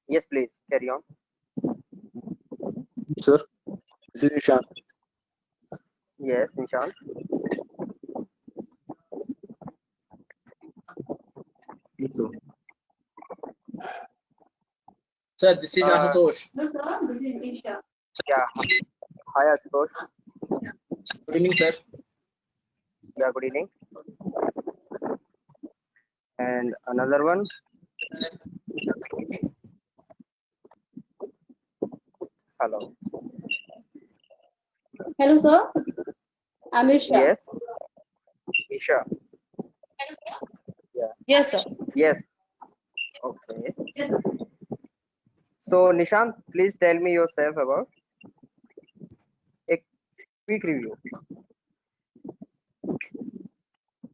Yes, please carry on. Sir, this is Nishant. Yes, Nishant. Yes, sir. Sir, this is Uh, Ashutosh. No, sir. This is Isha. Yeah. Hi, Ashutosh. Good evening, sir. Yeah, good evening. And another one. Hello. Hello, sir. I'm Isha. Yes, Isha. Yeah. Yes, sir. Yes. Okay. So, Nishant, please tell me yourself about a quick review.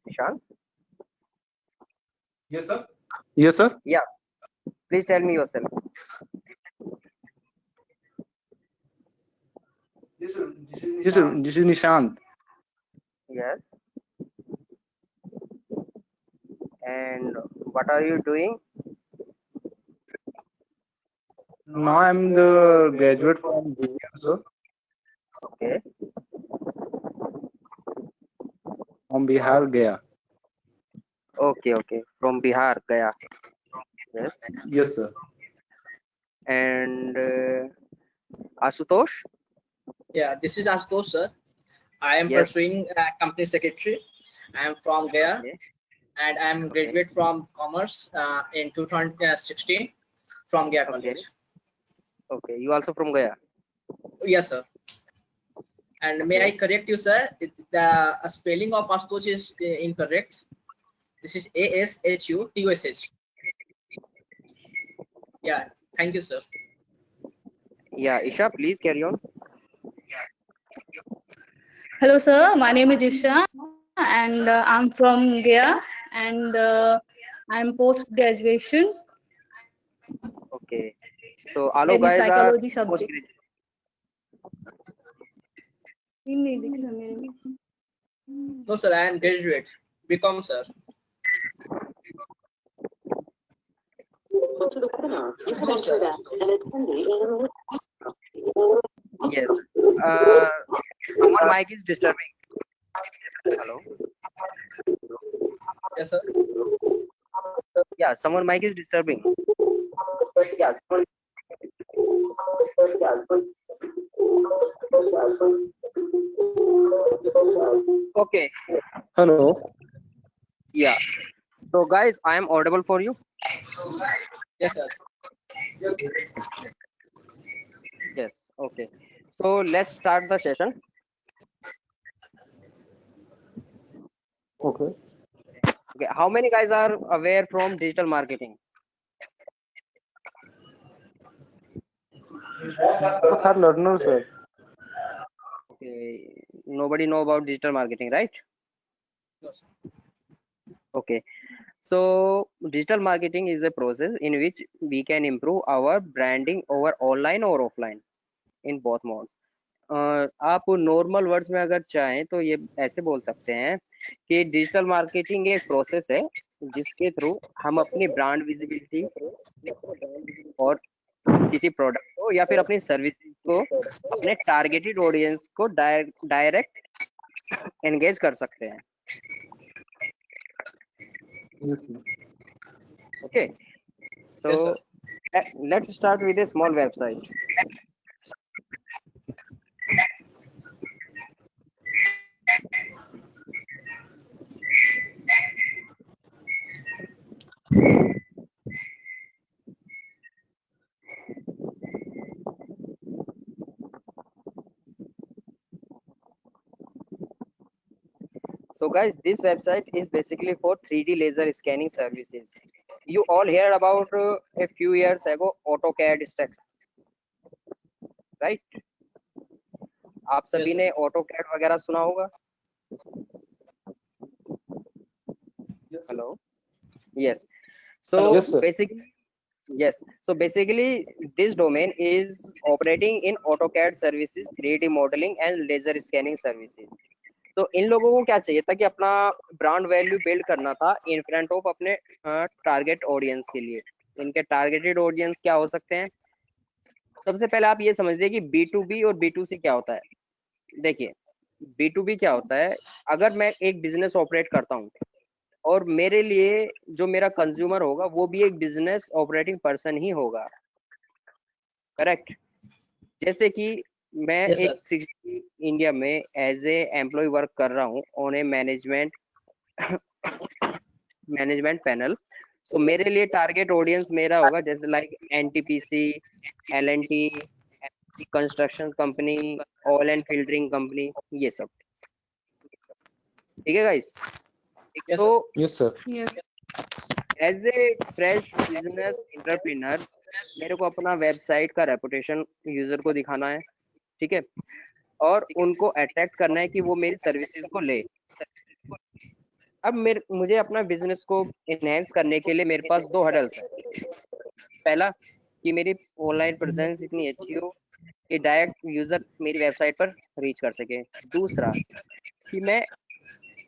Nishant. Yes, sir. Yes, sir. Yeah. Please tell me yourself. This is Nishant. Yes. And what are you doing? Now I'm the graduate from BVM, sir, Okay. from Bihar, Gaya. Okay. Okay. From Bihar, Gaya. Yes. Yes, sir. And Ashutosh. Yeah, this is Ashutosh, sir. I am Yes. pursuing company secretary. I am from Gaya, Okay. and I am graduate from commerce in 2016 from Gaya Okay. College. Okay. You also from Gaya? Yes, sir. And may I correct you, sir? The spelling of Ashutosh is incorrect. This is ASHUTOSH. Yeah, thank you, sir. Yeah. Isha, please carry on. Hello, sir. My name is Isha, and I'm from Gaya, and I'm post graduation Okay. So all in guys are psychology subject. postgraduate. No, sir, I am graduate. Become, sir. Yes. Uh, Someone mic is disturbing. Hello. Yes, sir. Yeah. Someone mic is disturbing. Okay. Hello. Yeah. So guys, I am audible for you. Yes, sir. Yes. Okay. So let's start the session. Okay. Okay. How many guys are aware from digital marketing? Both are learners, sir. Okay. Nobody know about digital marketing, right? No, sir. Okay. So digital marketing is a process in which we can improve our branding over online or offline in both modes. आप normal words में अगर चाहें तो ये ऐसे बोल सकते हैं कि डिजिटल मार्केटिंग एक प्रोसेस है जिसके थ्रू हम अपनी ब्रांड विजिबिलिटी और किसी प्रोडक्ट को या फिर अपनी सर्विस को अपने टारगेटेड ऑडियंस को डायरेक्ट एंगेज कर सकते हैं. Yes, sir. Okay, so Yes, sir. Let's start with a small website. So guys, this website is basically for 3D laser scanning services. You all heard about a few years ago AutoCAD stacks, right? आप सभी sir. ने AutoCAD वगैरह सुना होगा. Hello. Yes. So Hello. Yes, sir. basically, yes. So basically, this domain is operating in AutoCAD services, 3D modeling and laser scanning services. तो इन लोगों को क्या चाहिए था कि अपना ब्रांड वैल्यू बिल्ड करना था इन फ्रंट ऑफ अपने टारगेट ऑडियंस के लिए. इनके टारगेटेड ऑडियंस क्या हो सकते हैं? सबसे पहले आप ये समझिए कि B2B और B2C क्या होता है। देखिए, B2B क्या होता है, अगर मैं एक बिजनेस ऑपरेट करता हूँ और मेरे लिए जो मेरा कंज्यूमर होगा वो भी एक बिजनेस ऑपरेटिंग पर्सन ही होगा, करेक्ट। जैसे कि मैं Yes, sir. एक 60 इंडिया में एज ए एम्प्लॉय वर्क कर रहा हूँ on a management panel. So मेरे लिए टारगेट ऑडियंस मेरा होगा जैसे like NTPC, L&T, construction company, oil and filtering company, ये सब। ठीक है गाइस? Yes, तो sir. Yes, sir. Yes. As a fresh business entrepreneur मेरे को अपना वेबसाइट का रेपुटेशन यूजर को दिखाना है, ठीक है, और उनको अट्रैक्ट करना है कि वो मेरी सर्विसेज को ले। अब मुझे अपना बिजनेस को इनहेंस करने के लिए मेरे पास 2 हडल्स है। पहला कि मेरी ऑनलाइन प्रेजेंस इतनी अच्छी हो कि डायरेक्ट यूजर मेरी वेबसाइट पर रीच कर सके। दूसरा कि मैं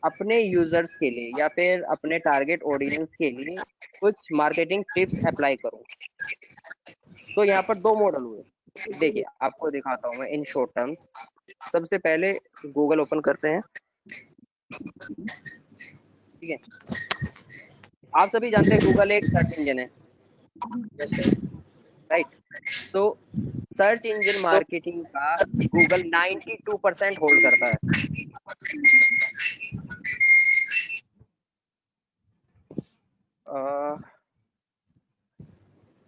अपने यूजर्स के लिए या फिर अपने टारगेट ऑडियंस के लिए कुछ मार्केटिंग टिप्स अप्लाई करूं। तो यहाँ पर 2 मॉडल हुए। देखिए, आपको दिखाता हूँ मैं इन शॉर्ट टर्म्स। सबसे पहले गूगल ओपन करते हैं, ठीक है। आप सभी जानते हैं गूगल एक सर्च इंजन है, Yes, sir. राइट। तो सर्च इंजन मार्केटिंग का गूगल 92% होल्ड करता है।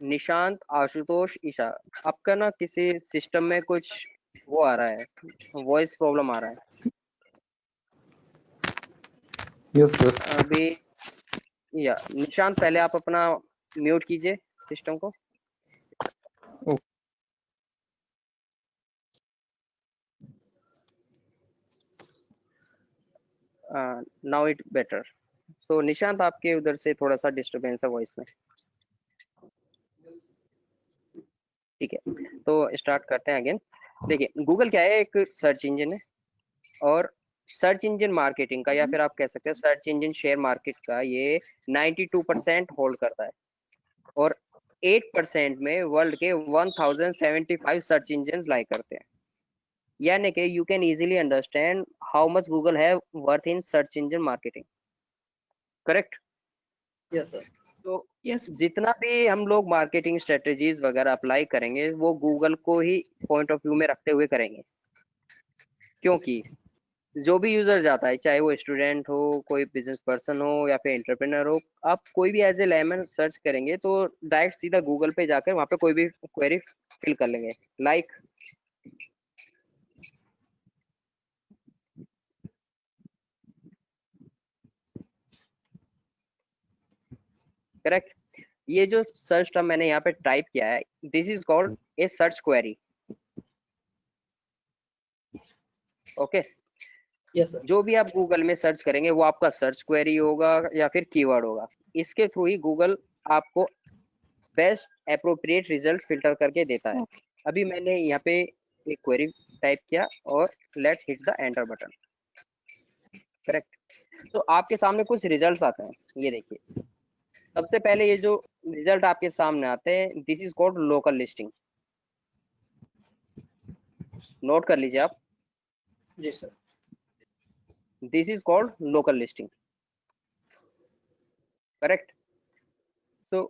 निशांत, आशुतोष, ईशा, आपका ना किसी सिस्टम में कुछ वो आ रहा है, वॉइस प्रॉब्लम आ रहा है Yes, sir. अभी। या निशांत, पहले आप अपना म्यूट कीजिए सिस्टम को। Now it better. So Nishant, आपके उधर से थोड़ा सा डिस्टरबेंस है वॉइस में, ठीक है। तो स्टार्ट करते हैं अगेन। देखिए, गूगल क्या है, एक सर्च इंजन है, और सर्च इंजन मार्केटिंग का या फिर आप कह सकते हैं सर्च इंजन शेयर मार्केट का ये 92% होल्ड करता है, और 8% में वर्ल्ड के 1075 सर्च इंजन लाई करते हैं। यानी कि you can easily understand how much Google have worth in search engine marketing, correct. Yes, sir. तो Yes. जितना भी हम लोग मार्केटिंग स्ट्रेटेजीज वगैरह अप्लाई करेंगे वो गूगल को ही पॉइंट ऑफ व्यू में रखते हुए करेंगे, क्योंकि जो भी यूजर जाता है, चाहे वो स्टूडेंट हो, कोई बिजनेस पर्सन हो या फिर एंटरप्रेन्योर हो, आप कोई भी एज ए लेमन सर्च करेंगे तो डायरेक्ट सीधा गूगल पे जाकर वहां पे कोई भी क्वेरी फिल कर लेंगे, लाइक करेक्ट। ये जो सर्च टर्म मैंने यहाँ पे टाइप किया है, this is called a search query, okay. Yes, sir. जो भी आप गूगल में सर्च करेंगे वो आपका सर्च क्वेरी होगा या फिर कीवर्ड होगा। इसके थ्रू ही गूगल आपको बेस्ट एप्रोप्रिएट रिजल्ट फिल्टर करके देता है। अभी मैंने यहाँ पे एक क्वेरी टाइप किया और let's hit the enter button, correct. तो आपके सामने कुछ रिजल्ट्स आते हैं, ये देखिए। सबसे पहले ये जो रिजल्ट आपके सामने आते हैं, this is called local listing. Note कर लीजिए आप, Yes, sir. This is called local listing, correct. So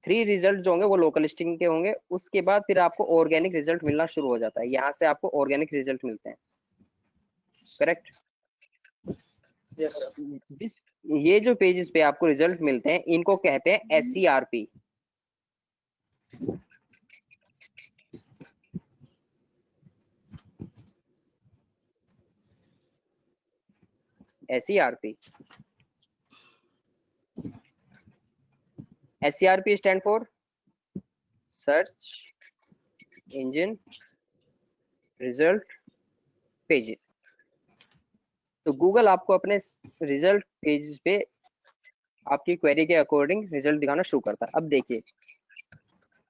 3 result जो होंगे वो लोकल लिस्टिंग के होंगे। उसके बाद फिर आपको ऑर्गेनिक रिजल्ट मिलना शुरू हो जाता है, यहाँ से आपको ऑर्गेनिक रिजल्ट मिलते हैं, करेक्ट। Yes, sir. ये जो पेजेस पे आपको रिजल्ट मिलते हैं इनको कहते हैं SERP। SERP SERP stand for search engine result pages. तो गूगल आपको अपने रिजल्ट पेजेस पे आपकी क्वेरी के अकॉर्डिंग रिजल्ट दिखाना शुरू करता है। अब देखिए,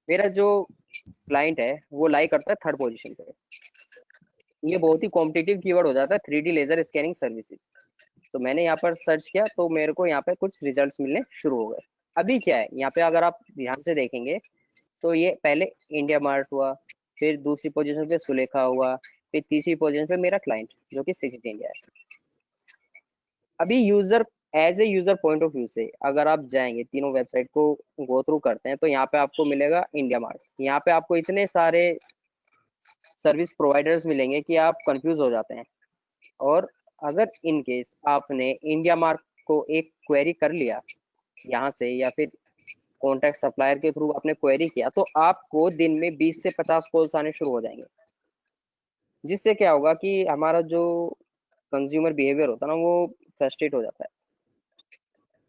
मेरा जो क्लाइंट है वो लाई करता है 3rd पोजीशन पे। ये बहुत ही कॉम्पिटिटिव कीवर्ड हो जाता है, 3D लेजर स्कैनिंग सर्विसेज। तो मैंने यहाँ पर सर्च किया तो मेरे को यहाँ पे कुछ रिजल्ट्स मिलने शुरू हो गए। अभी क्या है यहाँ पे, अगर आप ध्यान से देखेंगे तो ये पहले इंडिया मार्ट हुआ, फिर दूसरी पोजीशन पे सुलेखा हुआ, फिर तीसरी पोजीशन पे मेरा क्लाइंट जो कि 6 इंडिया है। अभी user as a user point of view से अगर आप जाएंगे, तीनों वेबसाइट को गो थ्रू करते हैं, तो यहाँ पे आपको मिलेगा इंडिया मार्ट। यहाँ पे आपको इतने सारे सर्विस प्रोवाइडर्स मिलेंगे कि आप कंफ्यूज हो जाते हैं। और अगर इन केस आपने इंडिया मार्ट को एक क्वेरी कर लिया यहाँ से, या फिर कॉन्टैक्ट सप्लायर के थ्रू आपने क्वेरी किया, तो आपको दिन में 20 से 50 कॉल्स आने शुरू हो जाएंगे। जिससे क्या होगा कि हमारा जो कंज्यूमर बिहेवियर होता है ना, वो फ्रस्ट्रेट हो जाता है।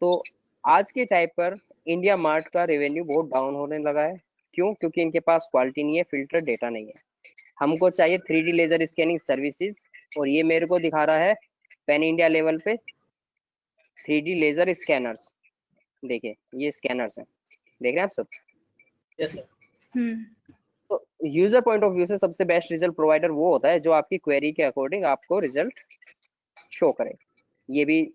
तो आज के टाइप पर इंडिया मार्ट का रेवेन्यू बहुत डाउन होने लगा है। क्यों? क्योंकि इनके पास क्वालिटी नहीं है, फिल्टर डेटा नहीं है। हमको चाहिए 3D लेजर स्कैनिंग सर्विसेज, और ये मेरे को दिखा रहा है पैन इंडिया लेवल पे 3D लेजर स्कैनर्स। देखिए ये स्कैनर्स हैं, देख रहे हैं आप सब? Yes sir. तो यूजर पॉइंट ऑफ व्यू से सबसे बेस्ट रिजल्ट प्रोवाइडर वो होता है जो आपकी क्वेरी के अकॉर्डिंग आपको रिजल्ट शो करे। ये भी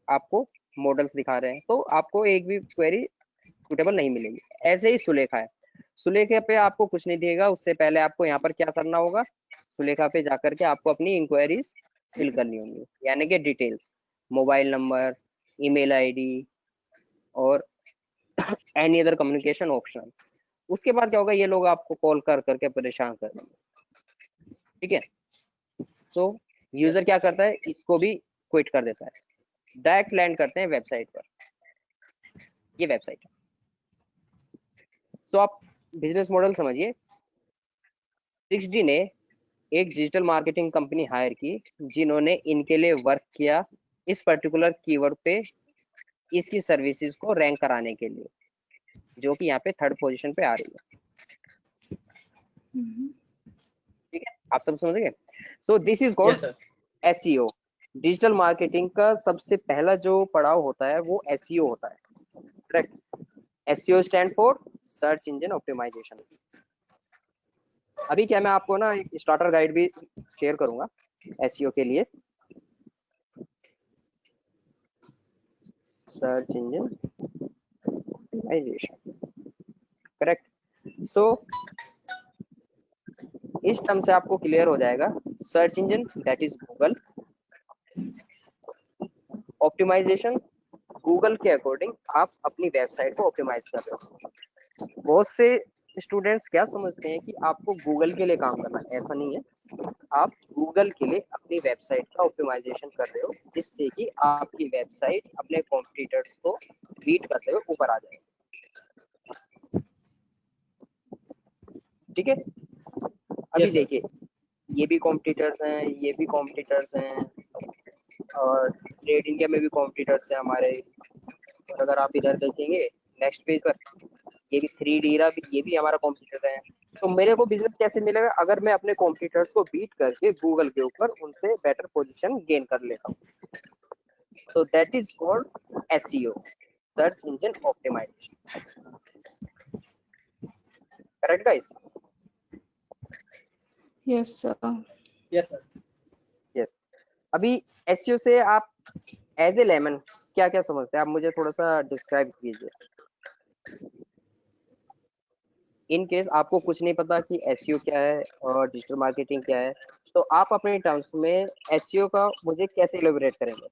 आपको मॉडल्स दिखा रहे हैं, तो आपको एक भी क्वेरी सुटेबल नहीं मिलेगी। ऐसे ही सुलेखा है, सुलेखा पे आपको कुछ नहीं दिएगा। उससे पहले आपको यहाँ पर क्या करना होगा, सुलेखा पे जाकर के आपको अपनी इंक्वायरीज फिल करनी होंगी, यानी कि details, mobile number, email ID और एनी अदर कम्युनिकेशन ऑप्शन। उसके बाद क्या होगा, ये लोग आपको कॉल कर करके परेशान कर देंगे। ठीक है, तो यूजर क्या करता है, इसको भी क्विट कर देता है, डायरेक्ट लैंड करते हैं वेबसाइट पर। ये वेबसाइट है। सो आप बिजनेस मॉडल समझिए। 6D ने एक डिजिटल मार्केटिंग कंपनी हायर की, जिन्होंने इनके लिए वर्क किया इस पर्टिकुलर कीवर्ड पे, इसकी सर्विसेज को रैंक कराने के लिए, जो कि यहाँ पे 3rd पोजीशन पे आ रही है। ठीक है, आप सब समझ गए? So this is yes called sir. SEO. Digital marketing का सबसे पहला जो पड़ाव होता है वो एसईओ होता है। Correct? SEO stand for search engine optimization. अभी क्या, मैं आपको ना एक स्टार्टर गाइड भी शेयर करूंगा एसईओ के लिए। Search engine optimization, correct? So इस टर्म से आपको क्लियर हो जाएगा, search engine that is Google, optimization Google के अकॉर्डिंग आप अपनी वेबसाइट को ऑप्टिमाइज कर रहे हो। बहुत से स्टूडेंट्स क्या समझते हैं कि आपको गूगल के लिए काम करना है, ऐसा नहीं है। आप गूगल के लिए अपनी वेबसाइट का ऑप्टिमाइजेशन कर रहे हो, जिससे कि आपकी वेबसाइट अपने कॉम्पिटिटर्स को बीट करते हुए ऊपर आ जाए। ठीक है, अभी Yes, sir. देखिए ये भी कॉम्पिटिटर्स हैं, ये भी कॉम्पिटिटर्स हैं, और ट्रेड इंडिया में भी कॉम्पिटिटर्स हैं हमारे। और अगर आप इधर देखेंगे नेक्स्ट पेज पर, ये भी 3D ये भी हमारा कॉम्पिटिटर है। तो मेरे को बिजनेस कैसे मिलेगा, अगर मैं अपने कॉम्पिटिटर्स को बीट करके गूगल के ऊपर उनसे बेटर पोजीशन गेन कर लेता हूँ। तो that is called SEO, search engine optimization. Correct guys? Yes, sir. Yes, sir. Yes. अभी एसईओ से आप एज ए लेमन क्या क्या समझते हैं, आप मुझे थोड़ा सा डिस्क्राइब कीजिए। इन केस आपको कुछ नहीं पता कि एसईओ क्या है और डिजिटल मार्केटिंग क्या है, तो आप अपने टर्म्स में एसईओ का मुझे कैसे इलेबोरेट करेंगे?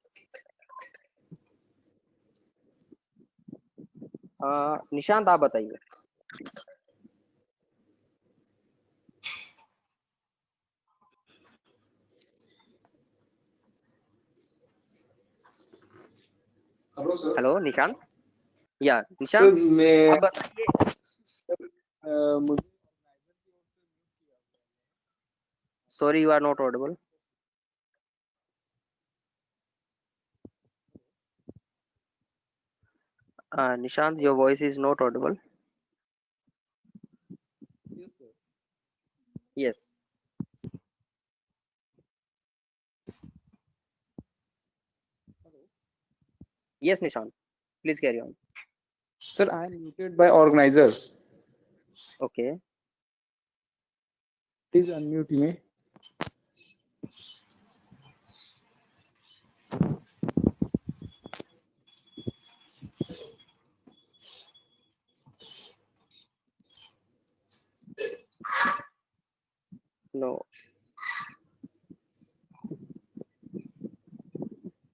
निशांत आप बताइए। Hello sir. हेलो निशांत, या सर निशांत मैं आप बताइए। मुझे sorry, you are not audible. Nishant, your voice is not audible. Yes. Yes Nishant, please carry on. Sir I am muted by organiser, okay, please unmute me. No,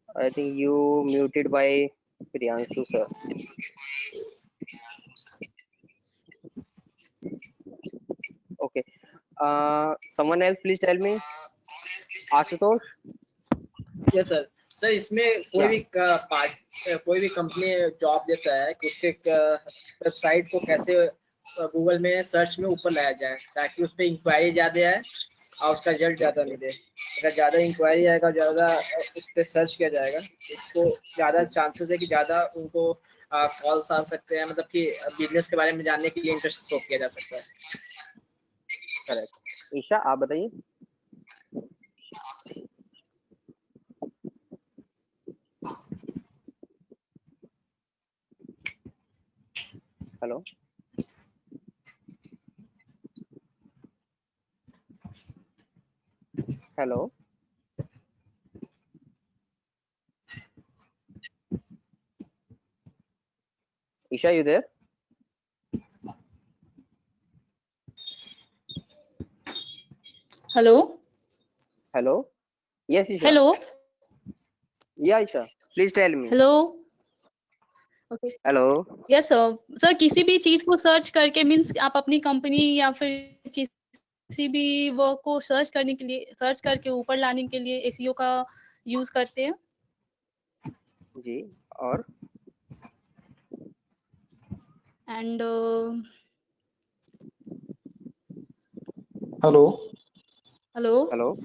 I think you muted by Priyanshu sir. Okay. Someone else, please tell me. Ashutosh. Yes sir. Sir इसमें कोई भी कोई भी company job देता है कि उसके website को कैसे गूगल में सर्च में ऊपर लाया जाए ताकि उस पर इंक्वायरी ज़्यादा आए और उसका रिजल्ट ज़्यादा मिले। अगर ज़्यादा इंक्वायरी आएगा, ज़्यादा उस पर सर्च किया जाएगा, उसको ज़्यादा चांसेस है कि ज़्यादा उनको कॉल्स आ सकते हैं, मतलब कि बिजनेस के बारे में जानने के लिए इंटरेस्ट शो किया जा सकता है। करेक्ट। ईशा आप बताइए। Hello. Hello. Isha, you there? Hello. Hello. Yes, Isha. Hello. Yeah, Isha. Please tell me. Hello. Okay. Hello. Yes sir. Sir किसी भी चीज को सर्च करके मीन्स आप अपनी कंपनी या फिर किसी भी वर्क को सर्च करने के लिए, सर्च करके ऊपर लाने के लिए एसईओ का यूज करते हैं। जी। और and hello. Hello. Hello.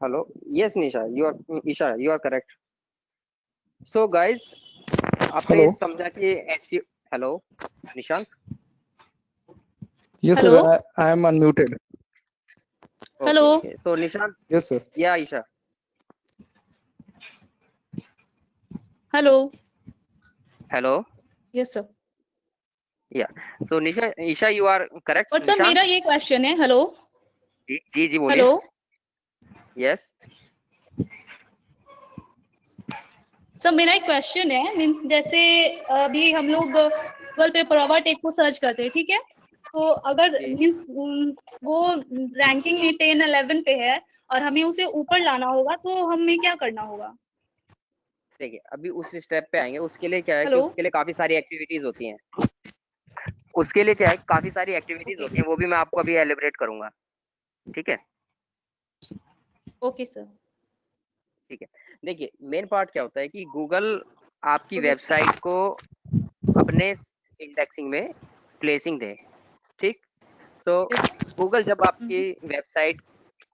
Hello. Yes, Nisha. You are Isha. You are correct. So guys, आपने हेलो। समझा कि SEO. Hello Nishant. Yes, Hello? sir. I am unmuted. Hello? Okay. So Nishant. Yes, sir. Yeah, Isha. Hello. Hello. Yes sir. Yeah. So Isha, you are correct. और sir Nishant. मेरा ये question है। Hello. जी बोलिए। Hello. Yes. Sir मेरा एक question है, means जैसे अभी हम लोग गूगल पे प्रॉवर टेक को सर्च करते हैं, ठीक है, तो अगर जी। मीन्स वो रैंकिंग में 10-11 पे है और हमें उसे ऊपर लाना होगा तो हमें क्या करना होगा? देखिए अभी उस स्टेप पे आएंगे। उसके लिए क्या है कि हेलो। उसके लिए काफी सारी एक्टिविटीज होती हैं। उसके लिए क्या है, काफी सारी एक्टिविटीज होती हैं, वो भी मैं आपको अभी एलिब्रेट करूंगा। ठीक है। Okay sir. ठीक है। देखिए मेन पार्ट क्या होता है कि गूगल आपकी ओके। वेबसाइट को अपने इंडेक्सिंग में प्लेसिंग दे। ठीक। सो गूगल जब आपकी वेबसाइट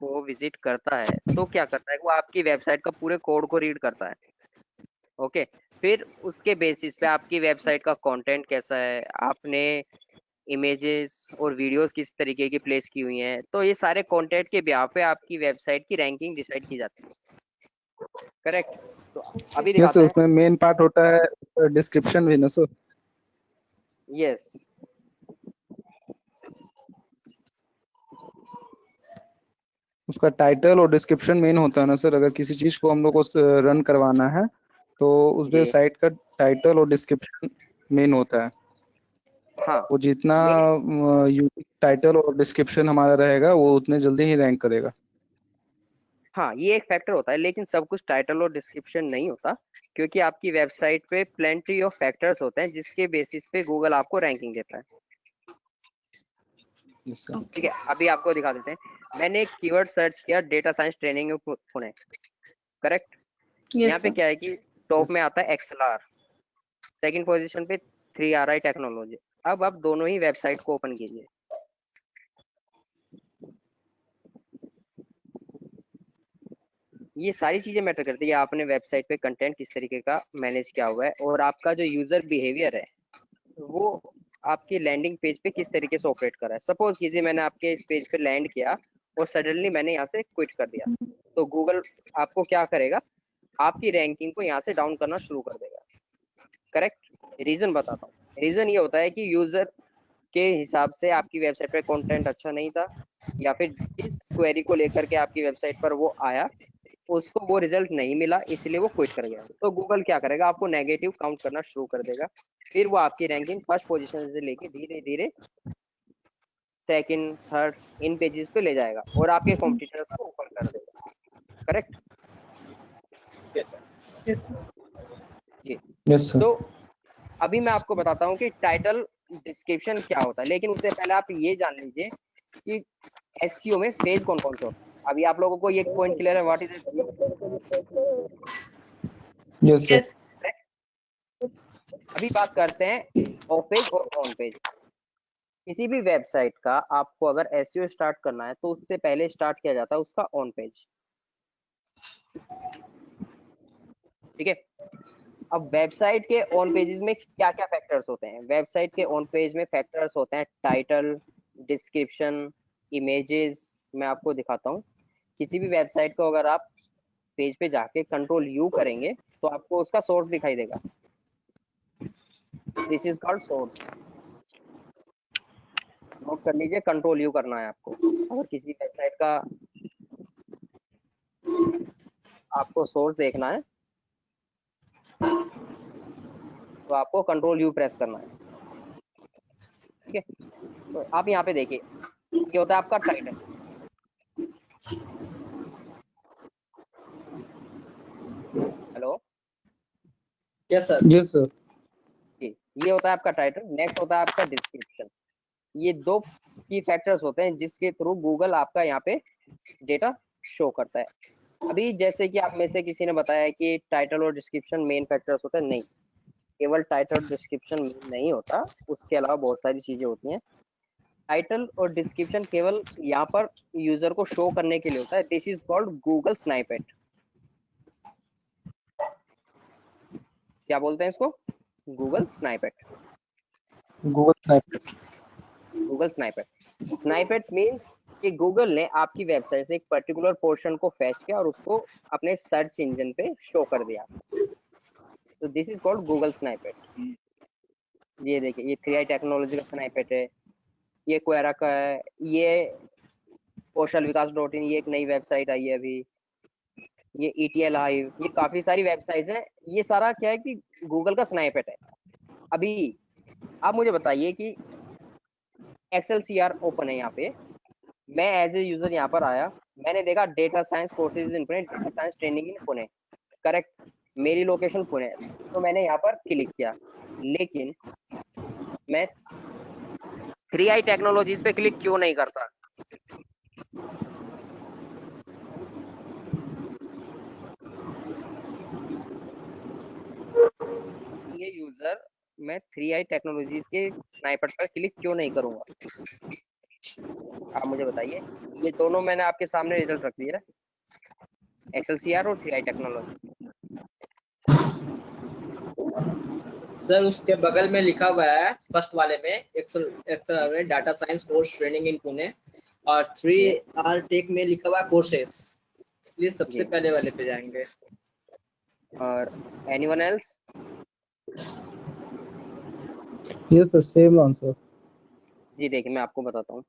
को विजिट करता है तो क्या करता है, वो आपकी वेबसाइट का पूरे कोड को रीड करता है। ओके। फिर उसके बेसिस पे आपकी वेबसाइट का कंटेंट कैसा है, आपने इमेजेस और वीडियोस किस तरीके की प्लेस की हुई हैं, तो ये सारे कंटेंट के बिहाव पे आपकी वेबसाइट की रैंकिंग डिसाइड की जाती है। करेक्ट। तो अभी Yes, दिखाते sir. हैं। उसमें मेन पार्ट होता है डिस्क्रिप्शन भी ना सर। यस। उसका टाइटल और डिस्क्रिप्शन मेन होता है ना सर। अगर किसी चीज को हम लोग को रन करवाना है तो उस जी। साइट का टाइटल और डिस्क्रिप्शन मेन होता है। हाँ। वो जितना ये यूनिक टाइटल और डिस्क्रिप्शन हमारा रहेगा वो उतने जल्दी ही रैंक करेगा। हाँ ये एक फैक्टर होता है, लेकिन सब कुछ टाइटल और डिस्क्रिप्शन नहीं होता, क्योंकि आपकी वेबसाइट पे प्लेंटी ऑफ फैक्टर्स होते हैं जिसके बेसिस पे गूगल आपको रैंकिंग देता है। Yes, sir. ठीक है। अभी आपको दिखा देते हैं। मैंने एक कीवर्ड सर्च किया, data science training Pune. Correct. यहाँ यस पे सर। क्या है कि टॉप Yes. में आता है XLR, सेकंड पोजीशन पे 3RI टेक्नोलॉजी। अब आप दोनों ही वेबसाइट को ओपन कीजिए। ये सारी चीजें मैटर करती है, आपने वेबसाइट पे कंटेंट किस तरीके का मैनेज किया हुआ है और आपका जो यूजर बिहेवियर है वो आपकी लैंडिंग पेज पे किस तरीके से ऑपरेट कर रहा है। सपोज कीजिए मैंने आपके इस पेज पे लैंड किया और सडनली मैंने यहाँ से क्विट कर दिया, तो गूगल आपको क्या करेगा, आपकी रैंकिंग को यहाँ से डाउन करना शुरू कर देगा। करेक्ट। रीजन बताता हूँ। रीजन ये होता है कि यूजर के हिसाब से आपकी वेबसाइट पे कंटेंट अच्छा नहीं था, या फिर जिस क्वेरी को लेकर के आपकी वेबसाइट पर वो आया उसको वो रिजल्ट नहीं मिला, इसलिए वो क्विट कर गया। तो गूगल क्या करेगा, आपको नेगेटिव काउंट करना शुरू कर देगा, फिर वो आपकी रैंकिंग फर्स्ट पोजीशन से लेके धीरे धीरे सेकंड थर्ड इन पेजेस पे ले जाएगा और आपके कॉम्पिटिटर्स को ऊपर कर देगा। करेक्ट? Yes, sir. जी। Yes sir. तो अभी मैं आपको बताता हूँ कि टाइटल डिस्क्रिप्शन क्या होता है, लेकिन उससे पहले आप ये जान लीजिए कि एसईओ में फेज कौन कौन से होते हैं। अभी आप लोगों को ये पॉइंट क्लियर है, what is SEO? Yes sir. Yes. अभी बात करते हैं ऑफ पेज और ऑन पेज। किसी भी वेबसाइट का आपको अगर एसईओ स्टार्ट करना है तो उससे पहले स्टार्ट किया जाता है उसका ऑन पेज। ठीक है? अब वेबसाइट के ऑन पेजेस में क्या क्या फैक्टर्स होते हैं? वेबसाइट के ऑन पेज में फैक्टर्स होते हैं टाइटल, डिस्क्रिप्शन, इमेजेस। मैं आपको दिखाता हूँ। किसी भी वेबसाइट को अगर आप पेज पे जाके कंट्रोल यू करेंगे तो आपको उसका सोर्स दिखाई देगा। This is called source. Note कर लीजिए, कंट्रोल यू करना है आपको। अगर किसी वेबसाइट का आपको सोर्स देखना है तो आपको कंट्रोल यू प्रेस करना है। ठीक है? तो आप यहाँ पे देखिए, ये होता है आपका title. Hello? Yes sir. Yes sir. ये होता है आपका टाइटल। नेक्स्ट होता है आपका डिस्क्रिप्शन। ये दो की फैक्टर्स होते हैं जिसके थ्रू गूगल आपका यहाँ पे डेटा शो करता है। अभी जैसे कि आप में से किसी ने बताया कि टाइटल और डिस्क्रिप्शन मेन फैक्टर्स होते हैं, नहीं, केवल टाइटल और डिस्क्रिप्शन नहीं होता, उसके अलावा बहुत सारी चीजें होती हैं। टाइटल और डिस्क्रिप्शन केवल यहाँ पर यूजर को शो करने के लिए होता है। This is called Google snippet. क्या बोलते हैं इसको? Google snippet. Google Snapchat. Google snippet. Snippet means कि गूगल ने आपकी वेबसाइट से एक पर्टिकुलर पोर्शन को फैच किया और उसको अपने सर्च इंजन पे शो कर दिया। तो दिस इज कॉल्ड गूगल स्नाइपेट। ये देखिए, ये 3i टेक्नोलॉजी का स्नाइपेट है, ये क्वेरा का है, ये कौशल विकास .in, ये एक नई वेबसाइट आई है अभी, ये ETL हाइव, ये काफी सारी वेबसाइट है। ये सारा क्या है कि गूगल का स्नाइपेट है। अभी आप मुझे बताइए कि XLCR ओपन है यहाँ पे, मैं एज ए यूजर यहाँ पर आया, मैंने देखा data science courses in Pune, data science training in Pune. Correct? मेरी लोकेशन पुणे है, तो मैंने यहाँ पर क्लिक किया। लेकिन मैं 3i टेक्नोलॉजीज पे क्लिक क्यों नहीं करता? ये यूजर, मैं 3i टेक्नोलॉजीज के स्नाइपर पर क्लिक क्यों नहीं करूंगा? आप मुझे बताइए। ये दोनों मैंने आपके सामने रिजल्ट रख दिया है, XLCR और 3i टेक्नोलॉजी। सर उसके बगल में लिखा हुआ है फर्स्ट वाले में एक्सेल में data science course training in Pune, और 3R टेक में लिखा हुआ है कोर्सेस, इसलिए सबसे जी। पहले वाले पे जाएंगे। और anyone else? Yes sir, same answer. जी देखिए, मैं आपको बताता हूँ।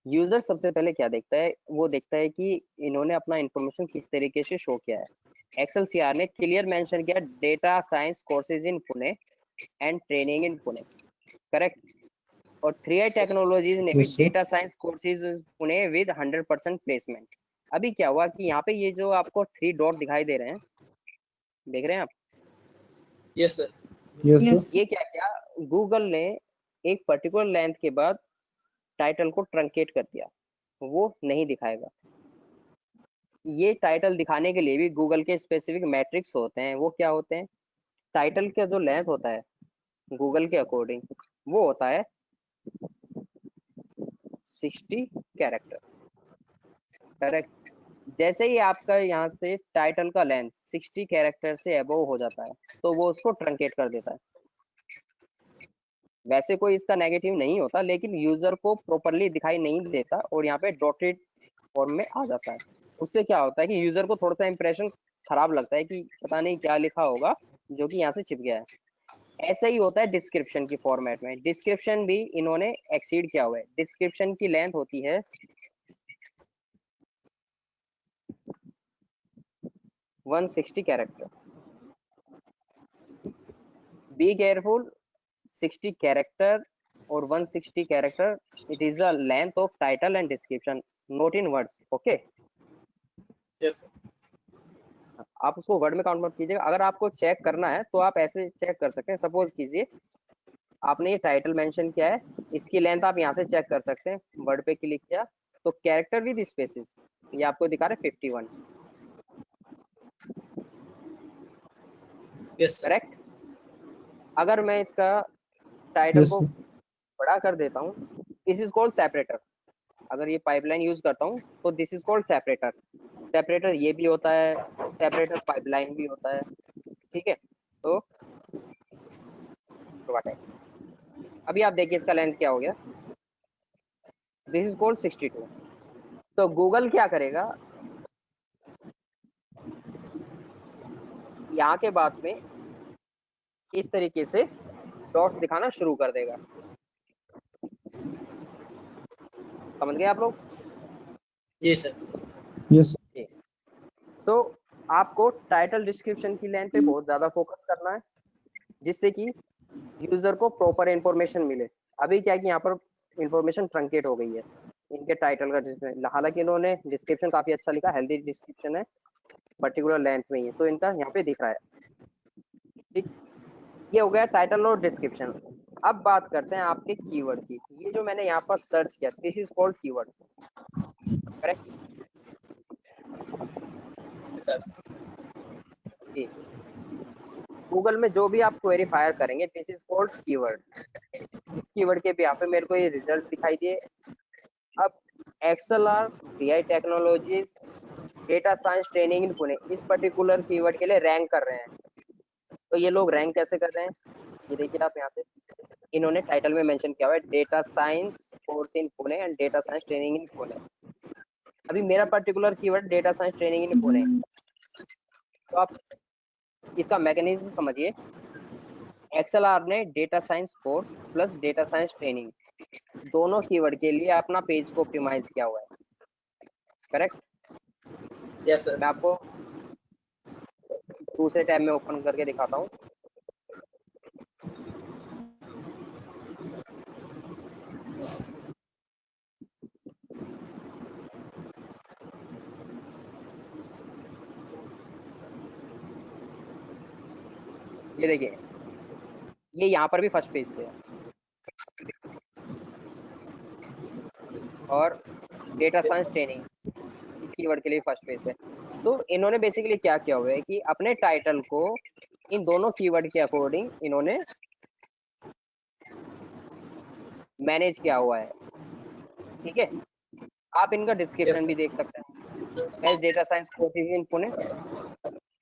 यूजर सबसे पहले क्या देखता है, वो देखता है कि इन्होंने अपना इंफॉर्मेशन किस तरीके से शो किया है। XLCR ने क्लियर मेंशन किया data science courses in Pune and training in Pune. Correct? और 3i टेक्नोलॉजीज ने भी Yes, sir. Data science courses Pune with 100% placement. अभी क्या हुआ कि यहाँ पे ये जो आपको 3 डॉट दिखाई दे रहे हैं, देख रहे हैं आप? Yes sir. Yes Yes. Sir. ये क्या किया, गूगल ने एक पर्टिकुलर लेंथ के बाद टाइटल को ट्रंकेट कर दिया, वो नहीं दिखाएगा। ये टाइटल दिखाने के लिए भी गूगल के स्पेसिफिक मैट्रिक्स होते हैं। वो क्या होते हैं? टाइटल का जो लेंथ होता है गूगल के अकॉर्डिंग, वो होता है 60 कैरेक्टर। करेक्ट? जैसे ही आपका यहाँ से टाइटल का लेंथ 60 कैरेक्टर से अबव हो जाता है तो वो उसको ट्रंकेट कर देता है। वैसे कोई इसका नेगेटिव नहीं होता, लेकिन यूजर को प्रॉपरली दिखाई नहीं देता और यहाँ पे डॉटेड फॉर्म में आ जाता है। उससे क्या होता है कि यूजर को थोड़ा सा इंप्रेशन खराब लगता है कि पता नहीं क्या लिखा होगा जो कि यहाँ से छिप गया है। ऐसा ही होता है डिस्क्रिप्शन की फॉर्मेट में। डिस्क्रिप्शन भी इन्होंने एक्सीड किया हुआ है। डिस्क्रिप्शन की लेंथ होती है 160 character. Be careful, 60 character or 160 character, it is the length of title and description, not in words. Okay. Yes, sir. आप उसको वर्ड में काउंट मत कीजिएगा। अगर आपको चेक करना है तो आप ऐसे चेक कर सकते हैं। सपोज कीजिए आपने ये टाइटल मेंशन किया है, इसकी लेंथ आप यहाँ से चेक कर सकते हैं। वर्ड पे क्लिक किया तो कैरेक्टर विद स्पेसेस ये आपको दिखा रहा है 51। Yes, sir. करेक्ट। अगर मैं इसका टाइटल Yes, को sir. बड़ा कर देता हूँ, दिस इज कॉल्ड सेपरेटर। अगर ये पाइपलाइन यूज करता हूँ तो this is called separator. Separator ये भी होता है, सेपरेटर पाइपलाइन भी होता है। ठीक है, तो अभी आप देखिए इसका लेंथ क्या हो गया, दिस इज कॉल्ड 62। तो गूगल क्या करेगा, यहाँ के बाद में इस तरीके से डॉट्स दिखाना शुरू कर देगा। समझ गए आप लोग? जी सर। Yes. सो आपको टाइटल डिस्क्रिप्शन की लेंथ पे बहुत ज्यादा फोकस करना है, जिससे कि यूजर को प्रॉपर इंफॉर्मेशन मिले। अभी क्या है कि यहाँ पर इंफॉर्मेशन ट्रंकेट हो गई है इनके टाइटल का, जिसमें हालांकि इन्होंने डिस्क्रिप्शन काफी अच्छा लिखा, हेल्दी डिस्क्रिप्शन है, पर्टिकुलर लेंथ में ही है, तो इनका यहाँ पे दिख रहा है। ठीक, ये हो गया टाइटल और डिस्क्रिप्शन। अब बात करते हैं आपके कीवर्ड की। ये जो मैंने यहाँ पर सर्च किया, this is called keyword. Correct sir. Google में जो भी आप क्वेरी फायर करेंगे, दिस इज कॉल्ड कीवर्ड। इस कीवर्ड के यहाँ पे मेरे को ये रिजल्ट दिखाई दिए। अब XLR, DI technologies, data science training in Pune इस पर्टिकुलर कीवर्ड के लिए रैंक कर रहे हैं। तो ये लोग रैंक कैसे कर रहे हैं, ये देखिए आप यहाँ से, इन्होंने टाइटल में मेंशन किया हुआ है data science course in Pune and data science training in Pune. अभी मेरा particular keyword data science training in Pune, तो आप इसका मैकेनिज्म समझिए। XLR ने data science course plus data science training दोनों कीवर्ड के लिए अपना पेज को ऑप्टिमाइज किया हुआ है। करेक्ट? Yes sir. मैं आपको दूसरे टैब में ओपन करके दिखाता हूँ। ये देखिए, ये यहाँ पर भी फर्स्ट पेज पे है और डेटा साइंस ट्रेनिंग इस कीवर्ड के लिए फर्स्ट पेज पे। तो इन्होंने बेसिकली क्या किया हुआ है कि अपने टाइटल को इन दोनों कीवर्ड के अकॉर्डिंग इन्होंने मैनेज किया हुआ है। ठीक है, आप इनका डिस्क्रिप्शन भी देख सकते हैं। Best data science courses in Pune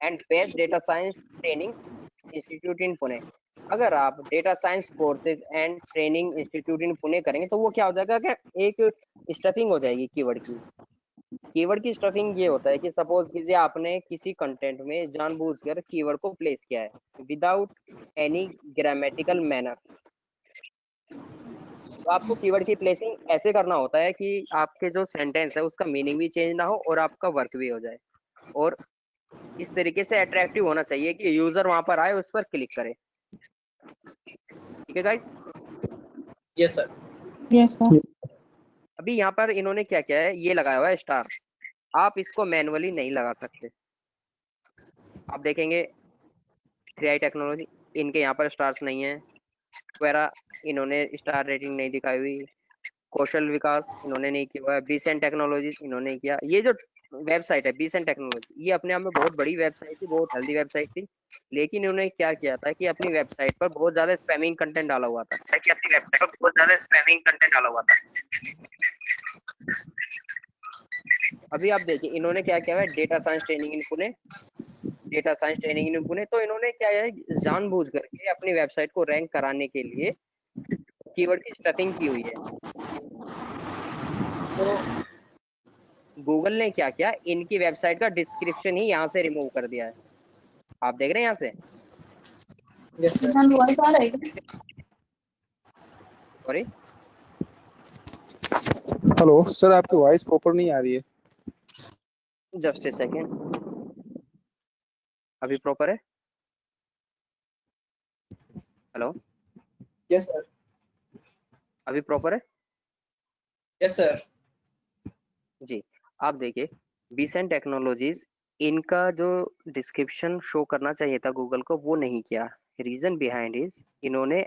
and best data science training institute इन पुणे। अगर आप data science courses and training institute इन पुणे करेंगे तो वो क्या हो जाएगा कि एक स्टफिंग हो जाएगी कीवर्ड की। कीवर्ड की स्टफिंग ये होता है कि सपोज कीजिए आपने किसी कंटेंट में जानबूझकर कीवर्ड को प्लेस किया है विदाउट एनी ग्रामेटिकल मैनर, तो आपको कीवर्ड की प्लेसिंग ऐसे करना होता है कि आपके जो सेंटेंस है उसका मीनिंग भी चेंज ना हो और आपका वर्क भी हो जाए, और इस तरीके से अट्रैक्टिव होना चाहिए कि यूजर वहां पर आए उस पर क्लिक करे। ठीक है guys? Yes sir. Yes sir. अभी यहाँ पर इन्होंने क्या किया है, ये लगाया हुआ है स्टार। आप इसको मैनुअली नहीं लगा सकते। आप देखेंगे 3i टेक्नोलॉजी, इनके यहाँ पर स्टार्स नहीं है वगैरह, इन्होंने स्टार रेटिंग नहीं दिखाई हुई। कौशल विकास इन्होंने नहीं किया हुआ है। बीसेंट टेक्नोलॉजी इन्होंने किया। ये जो वेबसाइट है बीसेंट टेक्नोलॉजी, ये अपने आप में बहुत बड़ी वेबसाइट थी, बहुत हेल्दी वेबसाइट थी, लेकिन इन्होंने क्या किया था कि अपनी वेबसाइट पर बहुत ज्यादा स्पैमिंग कंटेंट डाला हुआ था। अभी आप देखिए इन्होंने क्या किया है, data science training in Pune, data science training in Pune. तो इन्होंने क्या है, जानबूझ करके अपनी वेबसाइट को रैंक कराने के लिए कीवर्ड की स्टफिंग की हुई है। तो गूगल ने क्या किया, इनकी वेबसाइट का डिस्क्रिप्शन ही यहाँ से रिमूव कर दिया है। आप देख रहे हैं यहाँ से? Yes sir. Sorry, hello sir, आपकी वॉइस प्रॉपर नहीं आ रही है। Just a second. अभी प्रॉपर है? Hello, yes sir. अभी प्रॉपर है? Yes sir. जी। आप देखिए, बीसेंट टेक्नोलॉजीज, इनका जो डिस्क्रिप्शन शो करना चाहिए था गूगल को, वो नहीं किया। रीजन बिहाइंड इज, इन्होंने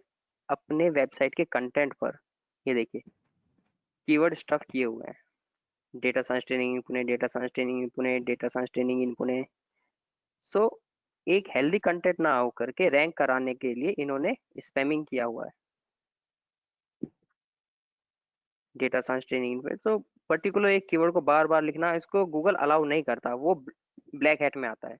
अपने वेबसाइट के कंटेंट पर, ये देखिए, कीवर्ड स्टफ किए हुए हैं। Data science training in Pune, data science training in Pune, data science training in Pune. सो एक हेल्दी कंटेंट ना हो करके रैंक कराने के लिए इन्होंने स्पैमिंग किया हुआ है डेटा साइंस ट्रेनिंग पे। सो पर्टिकुलर एक कीवर्ड को बार बार लिखना, इसको गूगल अलाउ नहीं करता, वो ब्लैक हैट में आता है।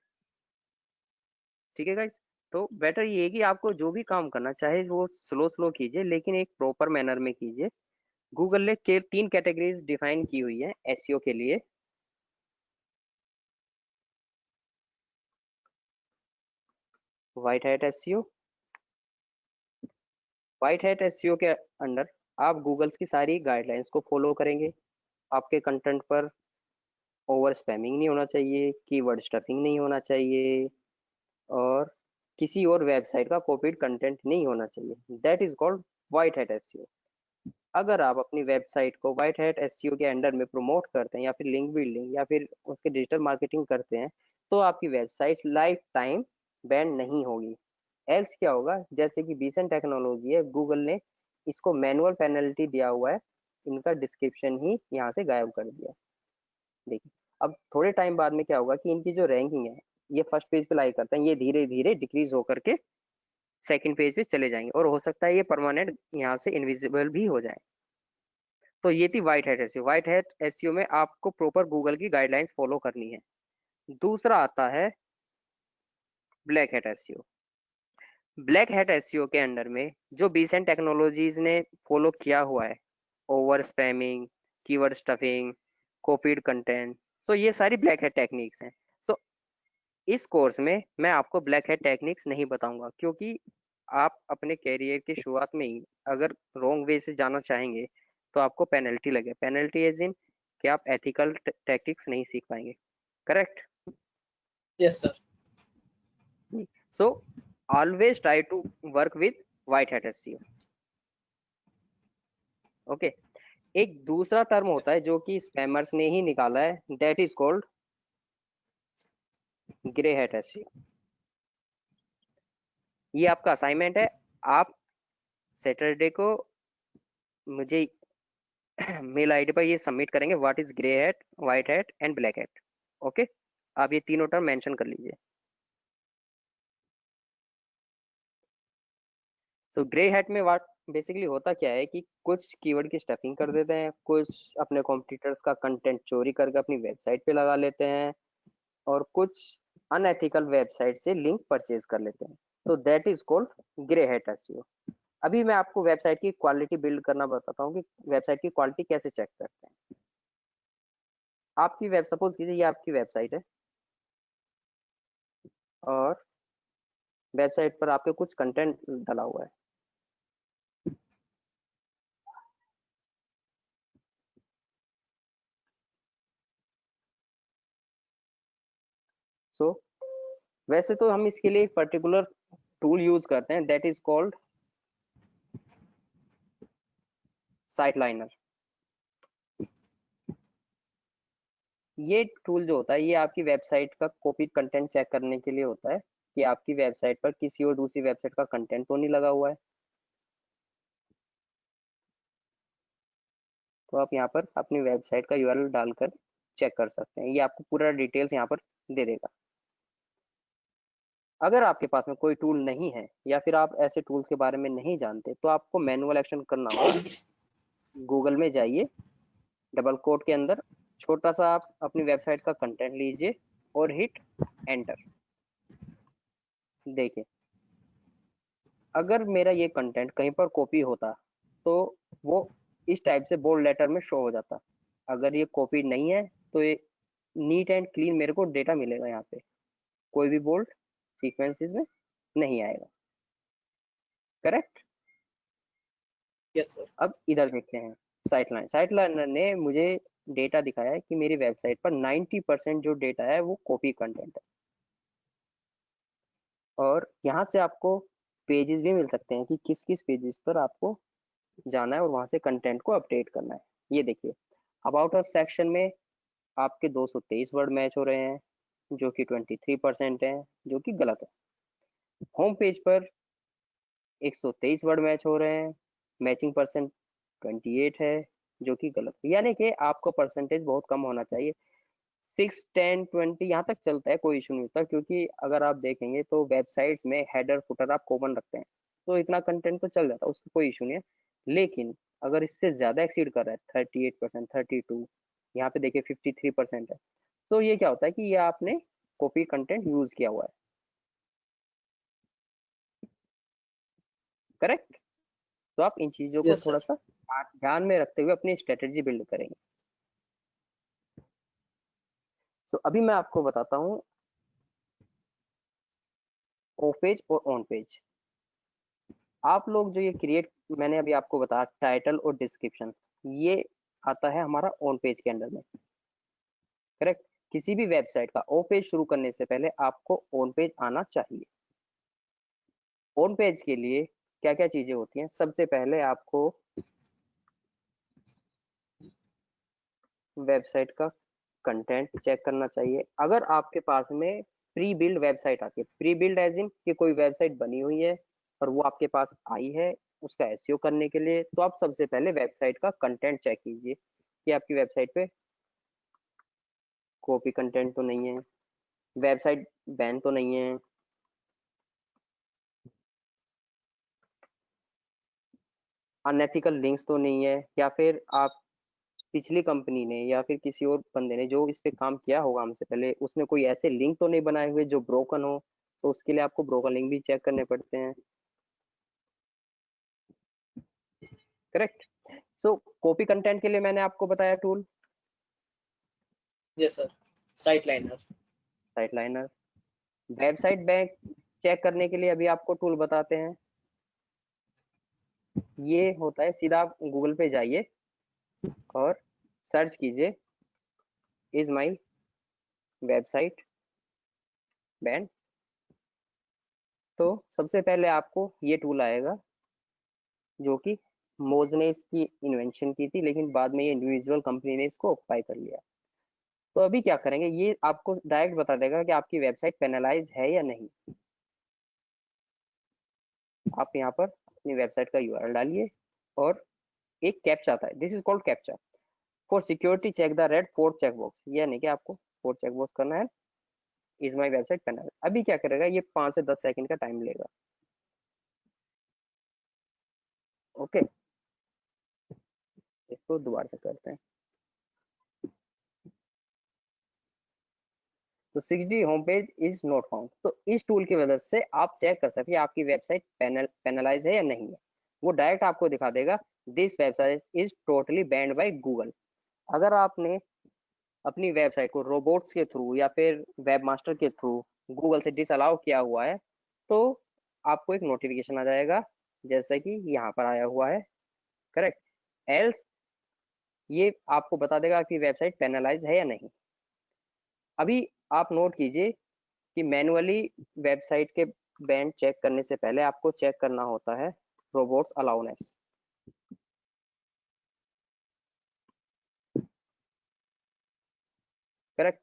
ठीक है गाइस? तो बेटर ये है कि आपको जो भी काम करना चाहे वो स्लो स्लो कीजिए, लेकिन एक प्रॉपर मैनर में कीजिए। गूगल ने के 3 कैटेगरीज डिफाइन की हुई है एसईओ के लिए। White hat SEO. White hat SEO के अंडर आप गूगल्स की सारी गाइडलाइंस को फॉलो करेंगे। आपके कंटेंट पर ओवर स्पैमिंग नहीं होना चाहिए, कीवर्ड स्टफिंग नहीं होना चाहिए, और किसी और वेबसाइट का कॉपीड कंटेंट नहीं होना चाहिए। That is called white hat SEO. अगर आप अपनी वेबसाइट को व्हाइट हैट एसईओ के अंडर में प्रमोट करते हैं, या फिर लिंक बिल्डिंग, या फिर उसके डिजिटल मार्केटिंग करते हैं, तो आपकी वेबसाइट लाइफ टाइम बैन नहीं होगी। एल्स क्या होगा, जैसे कि बीसेंट टेक्नोलॉजी है, गूगल ने इसको मैनुअल पेनल्टी दिया हुआ है, इनका डिस्क्रिप्शन ही यहाँ से गायब कर दिया। देखिए, अब थोड़े टाइम बाद में क्या होगा कि इनकी जो रैंकिंग है, ये फर्स्ट पेज पे लाई करते हैं, ये धीरे धीरे डिक्रीज होकर के सेकंड पेज पे चले जाएंगे, और हो सकता है ये परमानेंट यहाँ से इनविजिबल भी हो जाए। तो ये थी white hat SEO. White hat SEO में आपको प्रॉपर गूगल की गाइडलाइंस फॉलो करनी है। दूसरा आता है black hat SEO. Black hat SEO के अंडर में जो बीसेंट टेक्नोलॉजीज ने फॉलो किया हुआ है, over spamming, keyword stuffing, copied content, so ये सारी ब्लैक हैट टेक्निक्स हैं। सो इस कोर्स में मैं आपको ब्लैक हैट टेक्निक्स नहीं बताऊंगा, क्योंकि आप अपने कैरियर की शुरुआत में ही अगर रॉन्ग वे से जाना चाहेंगे तो आपको पेनल्टी लगे। पेनल्टी एज इन कि आप एथिकल टैक्टिक्स नहीं सीख पाएंगे। Correct? Yes sir. So always try to work with white hat SEO. Okay. एक दूसरा टर्म होता है जो कि स्पैमर्स ने ही निकाला है, that is called grey hat SEO. ये आपका असाइनमेंट है। आप सैटरडे को मुझे मेल आईडी पर ये सबमिट करेंगे, what is grey hat, white hat and black hat. Okay, आप ये तीनों टर्म मेंशन कर लीजिए। सो ग्रे हैट में व्हाट बेसिकली होता क्या है कि कुछ कीवर्ड की स्टफिंग कर देते हैं, कुछ अपने कॉम्पिटिटर्स का कंटेंट चोरी करके अपनी वेबसाइट पे लगा लेते हैं, और कुछ अनएथिकल वेबसाइट से लिंक परचेज कर लेते हैं। तो that is called grey hat SEO. अभी मैं आपको वेबसाइट की क्वालिटी बिल्ड करना बताता हूँ कि वेबसाइट की क्वालिटी कैसे चेक करते हैं। आपकी वेब, सपोज कीजिए ये आपकी वेबसाइट है, और वेबसाइट पर आपके कुछ कंटेंट डाला हुआ है। सो वैसे तो हम इसके लिए एक पर्टिकुलर टूल यूज करते हैं, that is called site liner. ये टूल जो होता है, ये आपकी वेबसाइट का कॉपी कंटेंट चेक करने के लिए होता है कि आपकी वेबसाइट पर किसी और दूसरी वेबसाइट का कंटेंट तो नहीं लगा हुआ है। तो आप यहाँ पर अपनी वेबसाइट का यूआरएल डालकर चेक कर सकते हैं, ये आपको पूरा डिटेल्स यहाँ पर दे देगा। अगर आपके पास में कोई टूल नहीं है, या फिर आप ऐसे टूल्स के बारे में नहीं जानते, तो आपको मैनुअल एक्शन करना होगा। गूगल में जाइए, डबल कोट के अंदर छोटा सा आप अपनी वेबसाइट का कंटेंट लीजिए और हिट एंटर। देखिए, अगर मेरा ये कंटेंट कहीं पर कॉपी होता तो वो इस टाइप से बोल्ड लेटर में शो हो जाता। अगर ये कॉपी नहीं है तो ये नीट एंड क्लीन मेरे को डेटा मिलेगा। यहाँ पे कोई भी बोल्ड सीक्वेंसेस में नहीं आएगा। करेक्ट? Yes sir. अब इधर देखते हैं साइट लाइन। साइट लाइनर ने मुझे डेटा दिखाया है कि मेरी वेबसाइट पर 90% जो डेटा है वो कॉपी कंटेंट है। और यहाँ से आपको पेजेस भी मिल सकते हैं कि किस किस पेजेस पर आपको जाना है और वहां से कंटेंट को अपडेट करना है। ये देखिए, अबाउट अस सेक्शन में आपके 223 वर्ड मैच हो रहे हैं, जो कि 23% है, जो कि गलत है। होम पेज पर 123 वर्ड मैच हो रहे हैं, मैचिंग परसेंट 28 है, जो कि गलत है। यानी कि आपका परसेंटेज बहुत कम होना चाहिए। 6, 10, 20 यहाँ तक चलता है, कोई इशू नहीं होता, क्योंकि अगर आप देखेंगे तो वेबसाइट्स में हेडर फुटर आप कॉमन रखते हैं, तो इतना कंटेंट तो चल जाता है, उसका कोई इशू नहीं है। लेकिन अगर इससे ज्यादा एक्सीड कर रहा है, 38%, 32, यहाँ पे देखिए 53% है, तो ये क्या होता है कि ये आपने कॉपी कंटेंट यूज किया हुआ है। करेक्ट। तो आप इन चीजों को यस थोड़ा सर। सा ध्यान में रखते हुए अपनी स्ट्रेटेजी बिल्ड करेंगे। तो अभी मैं आपको बताता हूँ ऑफ पेज और ऑन पेज। आप लोग जो ये क्रिएट, मैंने अभी आपको बताया टाइटल और डिस्क्रिप्शन, ये आता है हमारा ऑन पेज के अंडर में। करेक्ट। किसी भी वेबसाइट का ऑफ पेज शुरू करने से पहले आपको ऑन पेज आना चाहिए। ऑन पेज के लिए क्या क्या चीजें होती हैं? सबसे पहले आपको वेबसाइट का कंटेंट चेक करना चाहिए। अगर आपके पास में प्री बिल्ड वेबसाइट आती है, प्री बिल्ड एज इन कि कोई वेबसाइट बनी हुई है और वो आपके पास आई है उसका एसईओ करने के लिए, तो आप सबसे पहले वेबसाइट का कंटेंट चेक कीजिए कि आपकी वेबसाइट पे कॉपी कंटेंट तो नहीं है, वेबसाइट बैन तो नहीं है, अनएथिकल लिंक्स तो नहीं है, या फिर आप पिछली कंपनी ने या फिर किसी और बंदे ने जो इस पे काम किया होगा हमसे पहले, उसने कोई ऐसे लिंक तो नहीं बनाए हुए जो ब्रोकन हो, तो उसके लिए आपको ब्रोकन लिंक भी चेक करने पड़ते हैं। करेक्ट। सो कॉपी कंटेंट के लिए मैंने आपको बताया tool yes sir, site liner. Site liner. Website bank cheque करने के लिए अभी आपको टूल बताते हैं। ये होता है, सीधा आप गूगल पे जाइए और सर्च कीजिए इज माई वेबसाइट बैंड। तो सबसे पहले आपको ये टूल आएगा, जो कि मोज ने इसकी इन्वेंशन की थी, लेकिन बाद में ये इंडिविजुअल कंपनी ने इसको ऑक्युपाई कर लिया। तो अभी क्या करेंगे, ये आपको डायरेक्ट बता देगा कि आपकी वेबसाइट पेनलाइज है या नहीं। आप यहाँ पर अपनी वेबसाइट का यूआरएल डालिए और एक कैप्चा आता है, this is called captcha. For security check the red fourth check box, यानी कि आपको फोर्थ चेक बॉक्स करना है, इज माई वेबसाइट पेनलाइज। अभी क्या करेगा, ये 5 से 10 सेकंड का टाइम लेगा। ओके, इसको दोबारा से करते हैं। तो 6D home page is not found. तो इस टूल की मदद से आप चेक कर सकते हैं आपकी वेबसाइट पेनलाइज है या नहीं है। वो डायरेक्ट आपको दिखा देगा this website is totally band by Google. अगर आपने अपनी वेबसाइट को रोबोट्स के थ्रू या फिर वेब मास्टर के थ्रू गूगल से डिसअलाउ किया हुआ है, तो आपको एक नोटिफिकेशन आ जाएगा, जैसा कि यहाँ पर आया हुआ है। करेक्ट। एल्स ये आपको बता देगा कि वेबसाइट पेनलाइज है या नहीं। अभी आप नोट कीजिए कि मैनुअली वेबसाइट के बैंड चेक करने से पहले आपको चेक करना होता है रोबोट्स अलाउनेस। करेक्ट।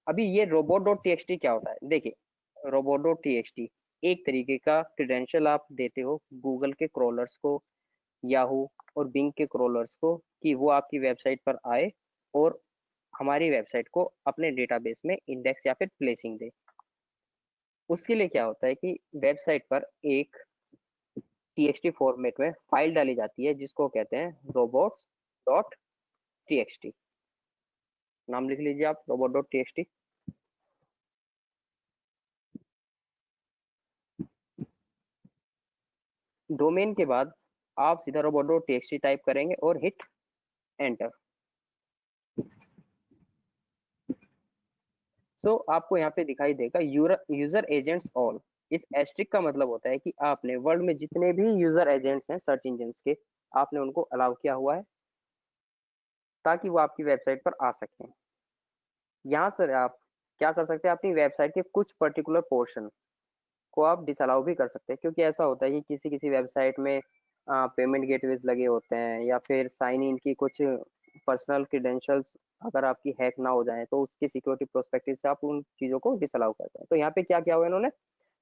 अभी ये robot.txt क्या होता है? देखिए, robot.txt एक तरीके का क्रेडेंशियल आप देते हो गूगल के क्रोलर्स को, याहू और बिंग के क्रोलर्स को, कि वो आपकी वेबसाइट पर आए और हमारी वेबसाइट को अपने डेटाबेस में इंडेक्स या फिर प्लेसिंग दे। उसके लिए क्या होता है कि वेबसाइट पर एक टीएक्सटी फॉर्मेट में फाइल डाली जाती है जिसको कहते हैं robots.txt। नाम लिख लीजिए आप, robot.txt। डोमेन के बाद आप सीधा robot.txt टाइप करेंगे और हिट एंटर। सो आपको यहाँ पे दिखाई देगा यूजर एजेंट्स ऑल। इस एस्ट्रिक का मतलब होता है कि आपने वर्ल्ड में जितने भी यूजर एजेंट्स हैं सर्च इंजिन के, आपने उनको अलाउ किया हुआ है ताकि वो आपकी वेबसाइट पर आ सकें। यहाँ से आप क्या कर सकते हैं, अपनी वेबसाइट के कुछ पर्टिकुलर पोर्शन को आप डिसअलाउ भी कर सकते हैं, क्योंकि ऐसा होता है कि किसी किसी वेबसाइट में पेमेंट गेटवेज लगे होते हैं, या फिर साइन इन की कुछ पर्सनल क्रीडेंशियल्स अगर आपकी हैक ना हो जाए तो उसकी सिक्योरिटी प्रोस्पेक्टिव से आप उन चीज़ों को डिसअलाउ करते हैं। तो यहाँ पे क्या किया हुआ है इन्होंने,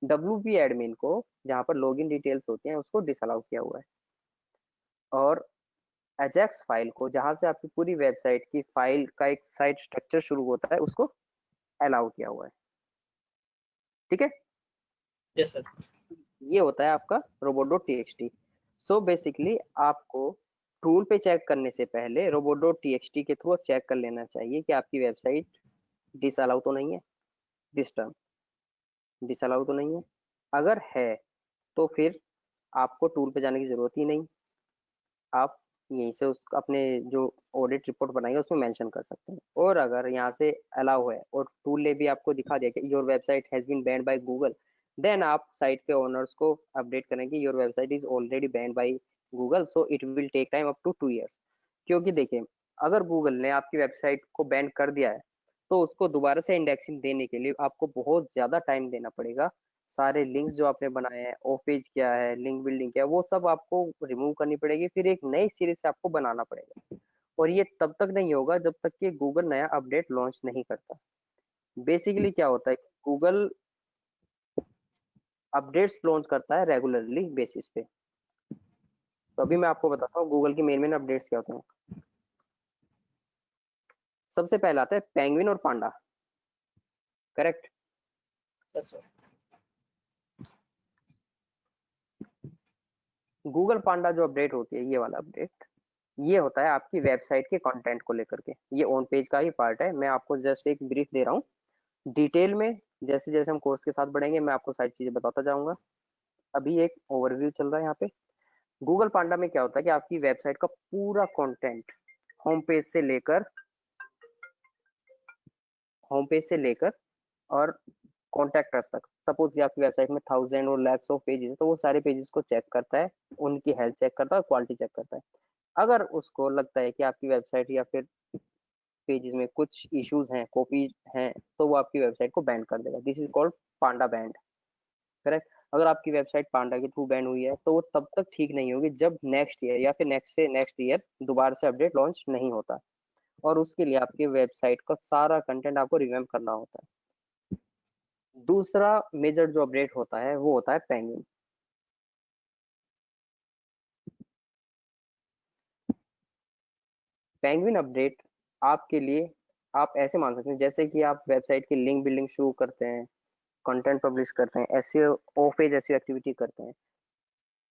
WP एडमिन को जहाँ पर लॉगिन डिटेल्स होती हैं उसको डिसअलाउ किया हुआ है, और एजेक्स फाइल को जहाँ से आपकी पूरी वेबसाइट की फाइल का एक साइट स्ट्रक्चर शुरू होता है उसको अलाउ किया हुआ है। ठीक है, यस सर। ये होता है आपका robot.txt। सो बेसिकली आपको टूल पे चेक करने से पहले robot.txt के थ्रू चेक कर लेना चाहिए कि आपकी वेबसाइट डिसअलाउ तो नहीं है, दिस टर्म डिसअलाउ तो नहीं है। अगर है तो फिर आपको टूल पे जाने की जरूरत ही नहीं, आप यहीं से उस अपने जो ऑडिट रिपोर्ट बनाएंगे उसमें मेंशन कर सकते हैं। और अगर यहाँ से अलाउ है और टूल ने भी आपको दिखा दिया कि your website has been banned by Google, then आप साइट के ओनर्स को अपडेट करेंगे your website is already banned by Google, so it will take time up to 2 years। क्योंकि देखिए, अगर गूगल ने आपकी वेबसाइट को बैंड कर दिया है तो उसको दोबारा से इंडेक्सिंग देने के लिए आपको बहुत ज्यादा टाइम देना पड़ेगा। सारे लिंक्स जो आपने बनाए हैं, ऑफ पेज क्या है, लिंक बिल्डिंग क्या है, वो सब आपको रिमूव करनी पड़ेगी, फिर एक नई सीरीज से आपको बनाना पड़ेगा। और ये तब तक नहीं होगा जब तक कि गूगल नया अपडेट लॉन्च नहीं करता। बेसिकली क्या होता है कि गूगल अपडेट्स लॉन्च करता है रेगुलरली बेसिस पे। तो अभी मैं आपको बताता हूँ गूगल की मेन मेन अपडेट्स क्या होते हैं। सबसे पहला आता है पेंगुइन और पांडा, करेक्ट। Yes sir. गूगल पांडा जो अपडेट होती है, ये वाला अपडेट, ये होता है आपकी वेबसाइट के कंटेंट को लेकर के। ये ऑन पेज का ही पार्ट है, मैं आपको जस्ट एक ब्रीफ दे रहा हूँ। डिटेल में जैसे जैसे हम कोर्स के साथ बढ़ेंगे मैं आपको सारी चीजें बताता जाऊंगा। अभी एक ओवरव्यू चल रहा है यहाँ पे। गूगल पांडा में क्या होता है कि आपकी वेबसाइट का पूरा कंटेंट होम पेज से लेकर और कॉन्टैक्ट अस तक, सपोज कि आपकी वेबसाइट में 1000 और लैक्स ऑफ पेजेस है, तो वो सारे पेजेस को चेक करता है, उनकी हेल्थ चेक करता है, क्वालिटी चेक करता है। अगर उसको लगता है कि आपकी वेबसाइट या फिर पेजेस में कुछ इश्यूज हैं, कॉपी हैं, तो वो आपकी वेबसाइट को बैन कर देगा। This is called Panda band, correct. अगर आपकी वेबसाइट पांडा के थ्रू बैन हुई है तो वो तब तक ठीक नहीं होगी जब नेक्स्ट ईयर या फिर नेक्स्ट से नेक्स्ट ईयर दोबारा से अपडेट लॉन्च नहीं होता, और उसके लिए आपके वेबसाइट का सारा कंटेंट आपको रिवैम्प करना होता है। दूसरा मेजर जो अपडेट होता है वो होता है पेंगुइन। पेंगुइन अपडेट आपके लिए, आप ऐसे मान सकते हैं जैसे कि आप वेबसाइट की लिंक बिल्डिंग शुरू करते हैं, कंटेंट पब्लिश करते हैं, SEO of page SEO activity करते हैं।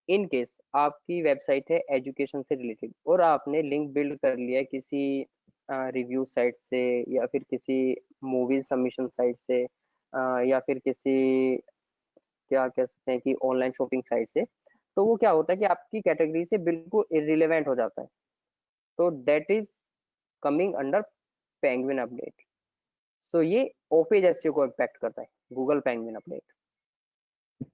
इन केस आपकी वेबसाइट है एजुकेशन से रिलेटेड और आपने लिंक बिल्ड कर लिया है किसी रिव्यू साइट से, या फिर किसी मूवी सबमिशन साइट से, या फिर किसी, क्या कह सकते हैं कि ऑनलाइन शॉपिंग साइट से, तो वो क्या होता है कि आपकी कैटेगरी से बिल्कुल इरिलेवेंट हो जाता है। तो that is coming under Penguin update. So ये ओपेज एसईओ को इम्पैक्ट करता है, गूगल पेंगुइन अपडेट।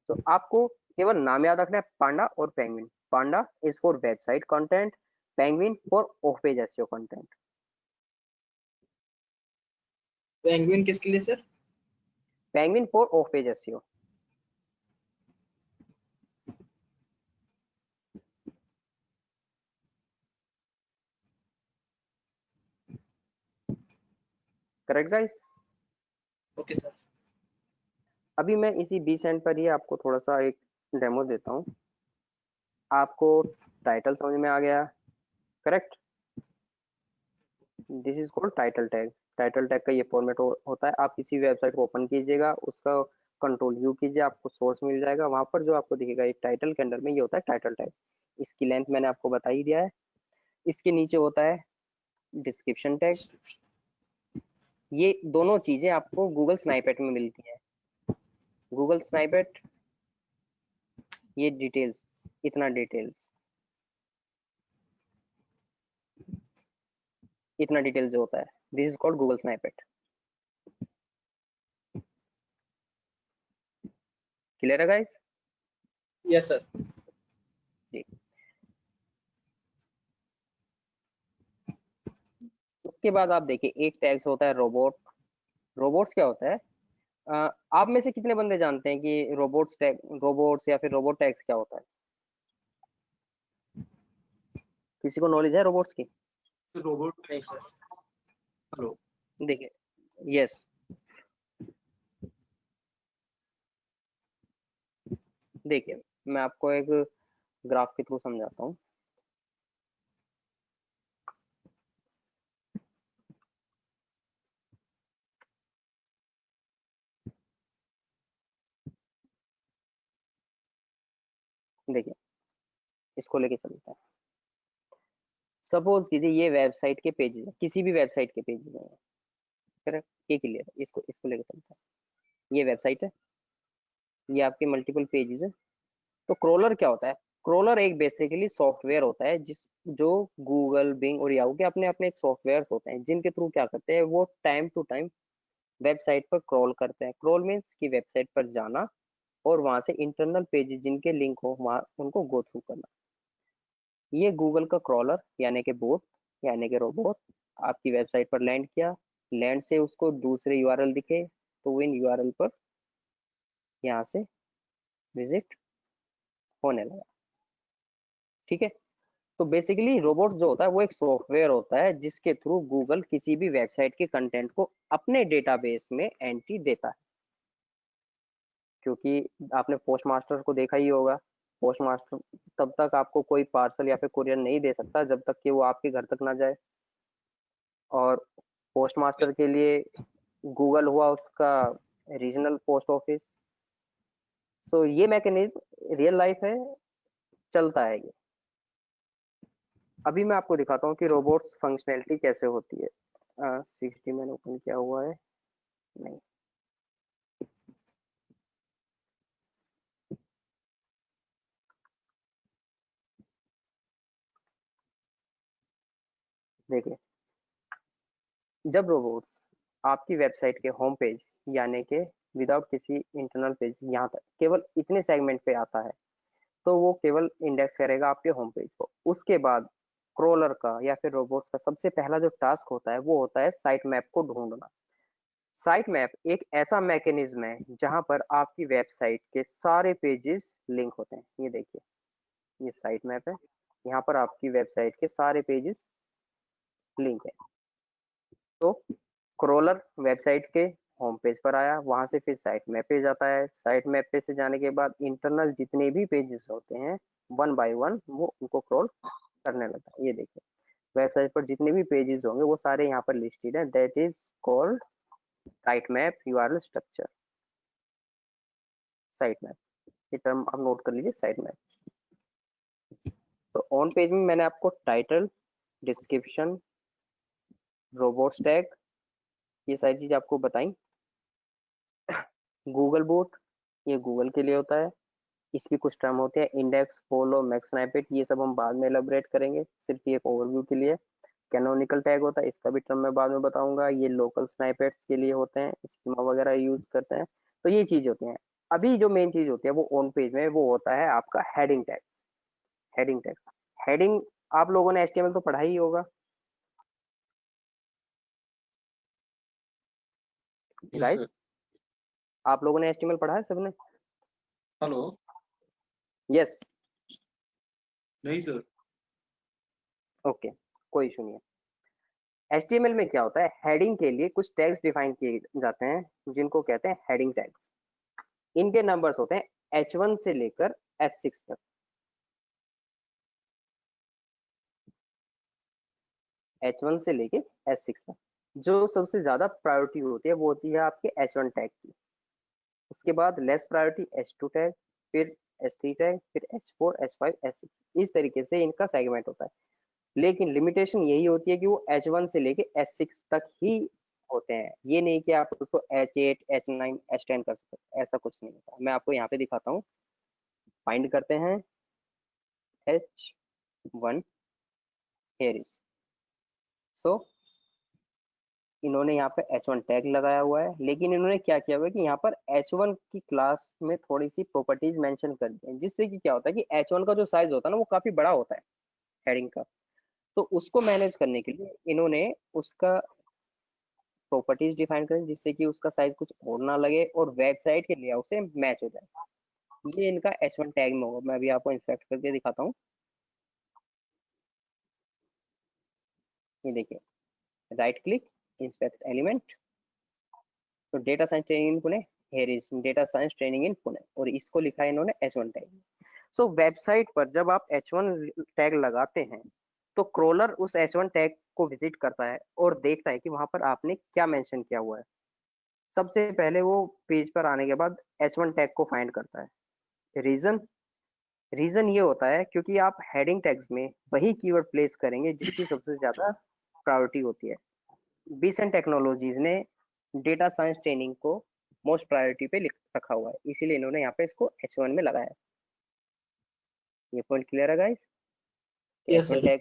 तो आपको केवल नाम याद रखना है, पांडा और penguin. Panda is for website content, penguin for of page SEO content. Penguin किसके लिए sir? Penguin for of page SEO. Correct guys? Okay sir. अभी मैं इसी बी सेंड पर ही आपको थोड़ा सा एक डेमो देता हूँ। आपको टाइटल समझ में आ गया, correct? This is called title tag. Title tag का ये फॉर्मेट होता है। आप किसी वेबसाइट को ओपन कीजिएगा, उसका कंट्रोल यू कीजिए, आपको सोर्स मिल जाएगा। वहां पर जो आपको दिखेगा एक टाइटल के अंदर में ये होता है टाइटल टैग। इसकी लेंथ मैंने आपको बता ही दिया है। इसके नीचे होता है डिस्क्रिप्शन टैग। ये दोनों चीजें आपको गूगल स्नाइपेट में मिलती हैं। गूगल स्नाइपेट, ये डिटेल्स, इतना डिटेल्स, इतना डिटेल्स जो होता है, this is called Google snippet. Clear है गाइस? Yes sir. जी। उसके बाद आप देखिए एक टैग्स होता है रोबोट, रोबोट्स क्या होता है? आप में से कितने बंदे जानते हैं कि रोबोट्स या फिर रोबोट टैक्स क्या होता है? किसी को नॉलेज है रोबोट्स की? रोबोट नहीं सर। हेलो। देखिए, यस, देखिए मैं आपको एक ग्राफ के थ्रू समझाता हूँ। देखिए, इसको लेके चलते हैं। सपोज कीजिए ये वेबसाइट के पेजेस हैं, किसी भी वेबसाइट के पेजेस हैं, करेक्ट? ये क्लियर है? इसको इसको लेके चलते हैं। ये वेबसाइट है, ये आपके मल्टीपल पेजेस है। तो क्रोलर क्या होता है? क्रोलर एक बेसिकली सॉफ्टवेयर होता है जो गूगल, बिंग और याहू के अपने अपने एक सॉफ्टवेयर होते हैं, जिनके थ्रू क्या करते हैं, वो टाइम टू टाइम वेबसाइट पर क्रॉल करते हैं। क्रॉल मीन्स की वेबसाइट पर जाना और वहां से इंटरनल पेजेस जिनके लिंक हो वहां उनको गो थ्रू करना। ये गूगल का क्रॉलर यानी कि बोट यानी कि रोबोट आपकी वेबसाइट पर लैंड किया, लैंड से उसको दूसरे यूआरएल दिखे तो वो इन यूआरएल पर यहाँ से विजिट होने लगा। ठीक है? तो बेसिकली रोबोट जो होता है वो एक सॉफ्टवेयर होता है जिसके थ्रू गूगल किसी भी वेबसाइट के कंटेंट को अपने डेटाबेस में एंट्री देता है। क्योंकि आपने पोस्ट मास्टर को देखा ही होगा, पोस्ट मास्टर तब तक आपको कोई पार्सल या फिर कुरियर नहीं दे सकता जब तक कि वो आपके घर तक ना जाए। और पोस्ट मास्टर के लिए गूगल हुआ उसका रीजनल पोस्ट ऑफिस। सो ये मैकेनिज्म रियल लाइफ है, चलता है ये। अभी मैं आपको दिखाता हूँ कि रोबोट्स फंक्शनैलिटी कैसे होती है। 60 मैंने ओपन किया हुआ है, नहीं। देखिए, जब रोबोट्स आपकी वेबसाइट के होम पेज यानी कि विदाउट किसी इंटरनल पेज यहाँ तक केवल इतने सेगमेंट पे आता है तो वो केवल इंडेक्स करेगा आपके होम पेज को। उसके बाद क्रोलर का या फिर रोबोट्स का सबसे पहला जो टास्क होता है वो होता है साइट मैप को ढूंढना। साइट मैप एक ऐसा मैकेनिज्म है जहां पर आपकी वेबसाइट के सारे पेजेस लिंक होते हैं। ये देखिए, ये साइट मैप है, यहाँ पर आपकी वेबसाइट के सारे पेजेस लिंक है। तो क्रोलर वेबसाइट के होम पेज पर आया, वहां से फिर साइट मैप पे जाता है। साइट मैप पे से जाने के बाद इंटरनल जितने भी पेजेस होते हैं वन बाय वन वो उनको क्रॉल करने लगता है। ये देखिए, वेबसाइट पर जितने भी पेजेस होंगे वो सारे यहाँ पर लिस्टेड है। That is called site map URL structure. Site map, ये टर्म आप नोट कर लीजिए, साइट मैप। तो ऑन पेज में मैंने आपको टाइटल, डिस्क्रिप्शन, रोबोट टैग, ये सारी चीज आपको बताई। गूगल बूट, ये गूगल के लिए होता है। इसकी कुछ टर्म होते हैं, इंडेक्स, फॉलो, मैक्स स्नैपेट, ये सब हम बाद में एलाबोरेट करेंगे, सिर्फ ये एक ओवरव्यू के लिए। कैनोनिकल टैग होता है, इसका भी टर्म मैं बाद में बताऊंगा। ये लोकल स्नैपेट्स के लिए होते हैं, स्कीमा वगैरह यूज करते हैं। तो ये चीज होती है। अभी जो मेन चीज होती है वो ऑन पेज में वो होता है आपका heading tag. Heading tag, heading आप लोगों ने एचटीएमएल तो पढ़ा ही होगा गाइस, आप लोगों ने एचटीएमएल पढ़ा है सबने? हेलो। यस, नहीं सर। ओके, कोई इशू नहीं है। एचटीएमएल में क्या होता है, हेडिंग के लिए कुछ टैग्स डिफाइन किए जाते हैं जिनको कहते हैं हेडिंग टैग्स। इनके नंबर्स होते हैं H1 से लेकर H6 तक। H1 से लेके H6 तक जो सबसे ज्यादा प्रायोरिटी होती है वो होती है आपके H1 टैग की। उसके बाद लेस प्रायोरिटी H2 टैग, फिर H3 टैग, फिर H4, H5, H6। इस तरीके से इनका सेगमेंट होता है। लेकिन लिमिटेशन यही होती है कि वो H1 से लेके H6 तक ही होते हैं। ये नहीं कि आप उसको H8, H9, H10 कर सकते, ऐसा कुछ नहीं होता। मैं आपको यहाँ पे दिखाता हूँ। फाइंड करते हैं H1, here is, सो इन्होंने यहाँ पे H1 टैग लगाया हुआ है। लेकिन इन्होंने क्या किया हुआ है कि यहाँ पर H1 की क्लास में थोड़ी सी प्रॉपर्टीज मेंशन कर दी हैं, जिससे कि क्या होता है कि H1 का जो साइज होता है ना वो काफी बड़ा होता है हेडिंग का। तो उसको मैनेज करने के लिए इन्होंने उसका प्रॉपर्टीज डिफाइन करें जिससे कि उसका साइज कुछ और ना लगे और वेबसाइट के लेआउट से मैच हो जाए। ये इनका H1 टैग में होगा। मैं अभी आपको इंस्पेक्ट करके दिखाता हूँ। ये देखिए, राइट क्लिक, इंस्पेक्ट एलिमेंट, तो data science training in Pune, here is data science training in Pune, और इसको लिखा है इन्होंने H1 टैग। सो वेबसाइट पर जब आप H1 टैग लगाते हैं तो क्रोलर उस H1 टैग को विजिट करता है और देखता है कि वहां पर आपने क्या मेंशन किया हुआ है। सबसे पहले वो पेज पर आने के बाद H1 टैग को फाइंड करता है। रीजन रीजन ये होता है क्योंकि आप हेडिंग टैग्स में वही कीवर्ड प्लेस करेंगे जिसकी सबसे ज्यादा प्रायोरिटी होती है। बीसेंट टेक्नोलॉजीज ने डेटा साइंस ट्रेनिंग को मोस्ट प्रायोरिटी पे लिख रखा हुआ है, इसीलिए इन्होंने यहाँ पे इसको H1 में लगाया है। ये पॉइंट क्लियर है guys? Yes H1 sir. Tag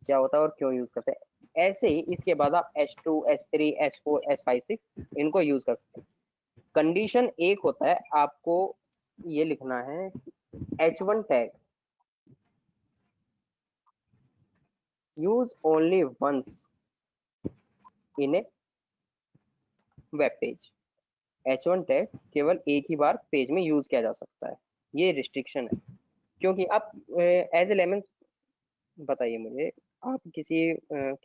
क्या होता है और क्यों यूज करते हैं। ऐसे ही इसके बाद आप H2, H3, H4, H5, 6 इनको यूज कर सकते हैं। कंडीशन एक होता है, आपको ये लिखना है H1 tag use only once in a web page. H1 tag केवल एक ही बार पेज में यूज किया जा सकता है, ये रिस्ट्रिक्शन है। क्योंकि आप एज ए लेमन बताइए मुझे, आप किसी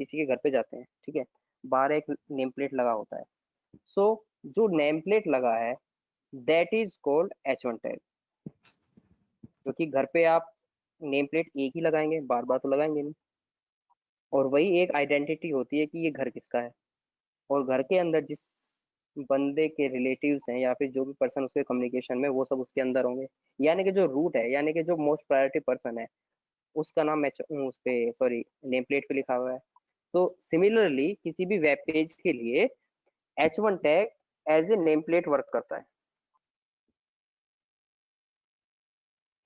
के घर पे जाते हैं, ठीक है, बाहर एक नेम प्लेट लगा होता है। सो जो नेम प्लेट लगा है that is called H1 tag, क्योंकि घर पे आप नेम प्लेट एक ही लगाएंगे, बार बार तो लगाएंगे नहीं, और वही एक आइडेंटिटी होती है कि ये घर किसका है। और घर के अंदर जिस बंदे के रिलेटिव्स हैं या फिर जो भी पर्सन उसके कम्युनिकेशन में, वो सब उसके अंदर होंगे। यानी कि जो रूट है, यानी कि जो मोस्ट प्रायोरिटी पर्सन है, उसका नाम उस पे सॉरी नेम प्लेट पे लिखा हुआ है। तो सिमिलरली किसी भी वेब पेज के लिए H1 tag as a name plate work करता है।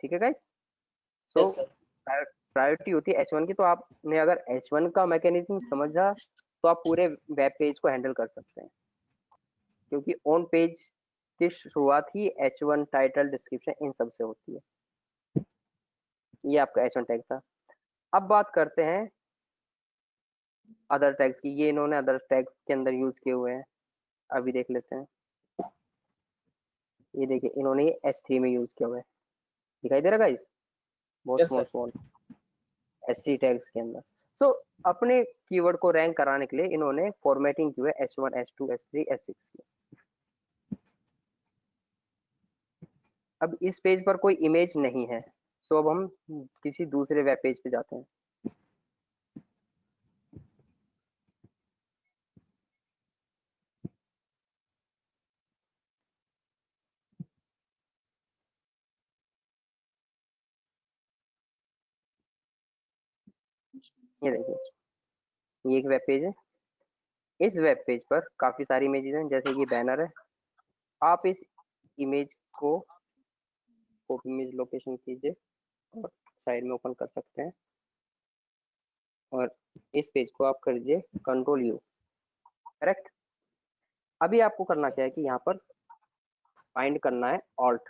ठीक है guys? So yes sir. Priority होती है H1 की। तो आपने अगर H1 का मैकेनिज्म समझा तो आप पूरे वेब पेज को हैंडल कर सकते हैं, क्योंकि ऑन पेज की शुरुआत ही H1 टाइटल, डिस्क्रिप्शन इन सब से होती है। ये आपका H1 टैग था। अब बात करते हैं अदर टैग्स की। ये इन्होंने अदर टैग्स के अंदर यूज किए हुए हैं, अभी देख लेते हैं। ये देखिए, इन्होंने ये S3 में यूज किया हुआ है, दिखाई दे रहा गाइस? बहुत yes small sir. Small S3 tags के अंदर। सो अपने कीवर्ड को रैंक कराने के लिए इन्होंने फॉर्मेटिंग की हुई है H1, H2, H3, H6 की। अब इस पेज पर कोई इमेज नहीं है, सो अब हम किसी दूसरे वेब पेज पे जाते हैं। ये देखिए, ये एक वेब पेज है। इस वेब पेज पर काफी सारी इमेजेस हैं, जैसे कि बैनर है। आप इस इमेज को कॉपी इमेज लोकेशन कीजिए और साइड में ओपन कर सकते हैं, और इस पेज को आप कर दीजिए Ctrl+U। करेक्ट? अभी आपको करना क्या है कि यहाँ पर फाइंड करना है ऑल्ट,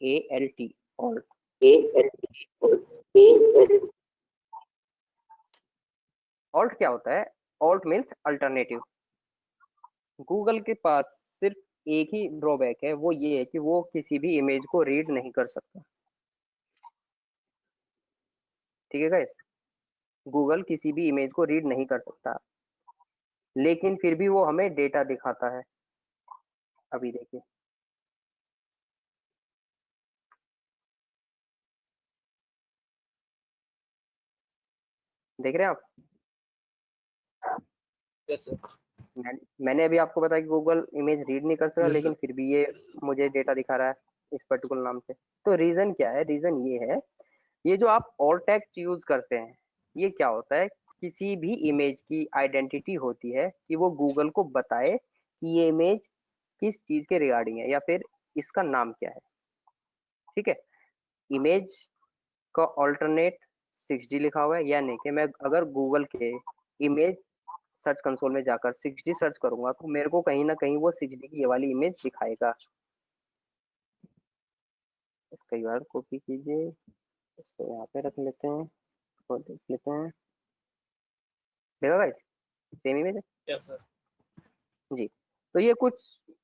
ALT, ऑल्ट। ऑल्ट क्या होता है? Alt means alternative. गूगल के पास सिर्फ एक ही ड्रॉबैक है, वो ये है कि वो किसी भी इमेज को रीड नहीं कर सकता। ठीक है गाइस? गूगल किसी भी इमेज को रीड नहीं कर सकता, लेकिन फिर भी वो हमें डेटा दिखाता है। अभी देखिए, देख रहे हैं आप? Yes sir. मैंने अभी आपको बताया कि गूगल इमेज रीड नहीं कर सकता, यस लेकिन सर। फिर भी ये मुझे डेटा दिखा रहा है इस पर्टिकुलर नाम से। तो रीजन क्या है? रीजन ये है, ये जो आप ऑल्ट टेक्स्ट यूज करते हैं, ये क्या होता है, किसी भी इमेज की आइडेंटिटी होती है कि वो गूगल को बताए कि ये इमेज किस चीज के रिगार्डिंग है या फिर इसका नाम क्या है। ठीक है? इमेज का ऑल्टरनेट 6D लिखा हुआ है, यानी कि मैं अगर गूगल के इमेज सर्च कंसोल में जाकर 6D सर्च करूंगा तो मेरे को कहीं ना कहीं वो 6D की ये वाली इमेज दिखाएगा। इसका URL कॉपी कीजिए, इसको यहाँ पे रख लेते हैं और देख लेते हैं। देखा गाइस, सेम इमेज है यस सर। जी। तो ये कुछ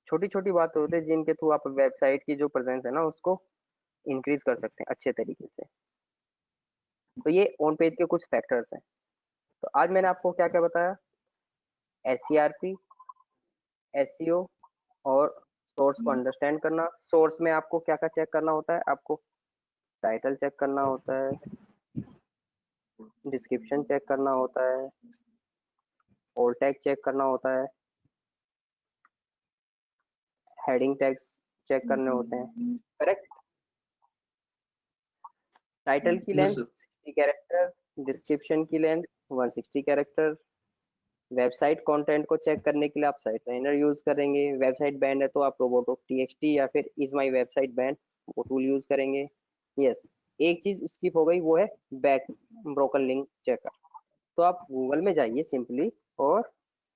छोटी छोटी बातें होती है जिनके थ्रू आप वेबसाइट की जो प्रेजेंस है ना उसको इंक्रीज कर सकते हैं अच्छे तरीके से। तो ये ऑन पेज के कुछ फैक्टर्स हैं। तो आज मैंने आपको क्या क्या बताया, SCRP, SEO और सोर्स को अंडरस्टैंड करना। सोर्स में आपको क्या क्या चेक करना होता है, आपको टाइटल चेक करना होता है, डिस्क्रिप्शन चेक करना होता है, ऑल टैग चेक करना होता है, हेडिंग टैग्स चेक करने होते हैं, करेक्ट। टाइटल की लेंथ 60 कैरेक्टर, डिस्क्रिप्शन की लेंथ 160 कैरेक्टर। वेबसाइट कंटेंट को चेक करने के लिए आप साइट लाइनर यूज करेंगे। वेबसाइट बैंड है तो आप roboto.txt या फिर इज माई वेबसाइट बैंड वो टूल यूज करेंगे। यस, एक चीज स्किप हो गई, वो है बैक ब्रोकन लिंक चेकर। तो आप गूगल में जाइए सिंपली और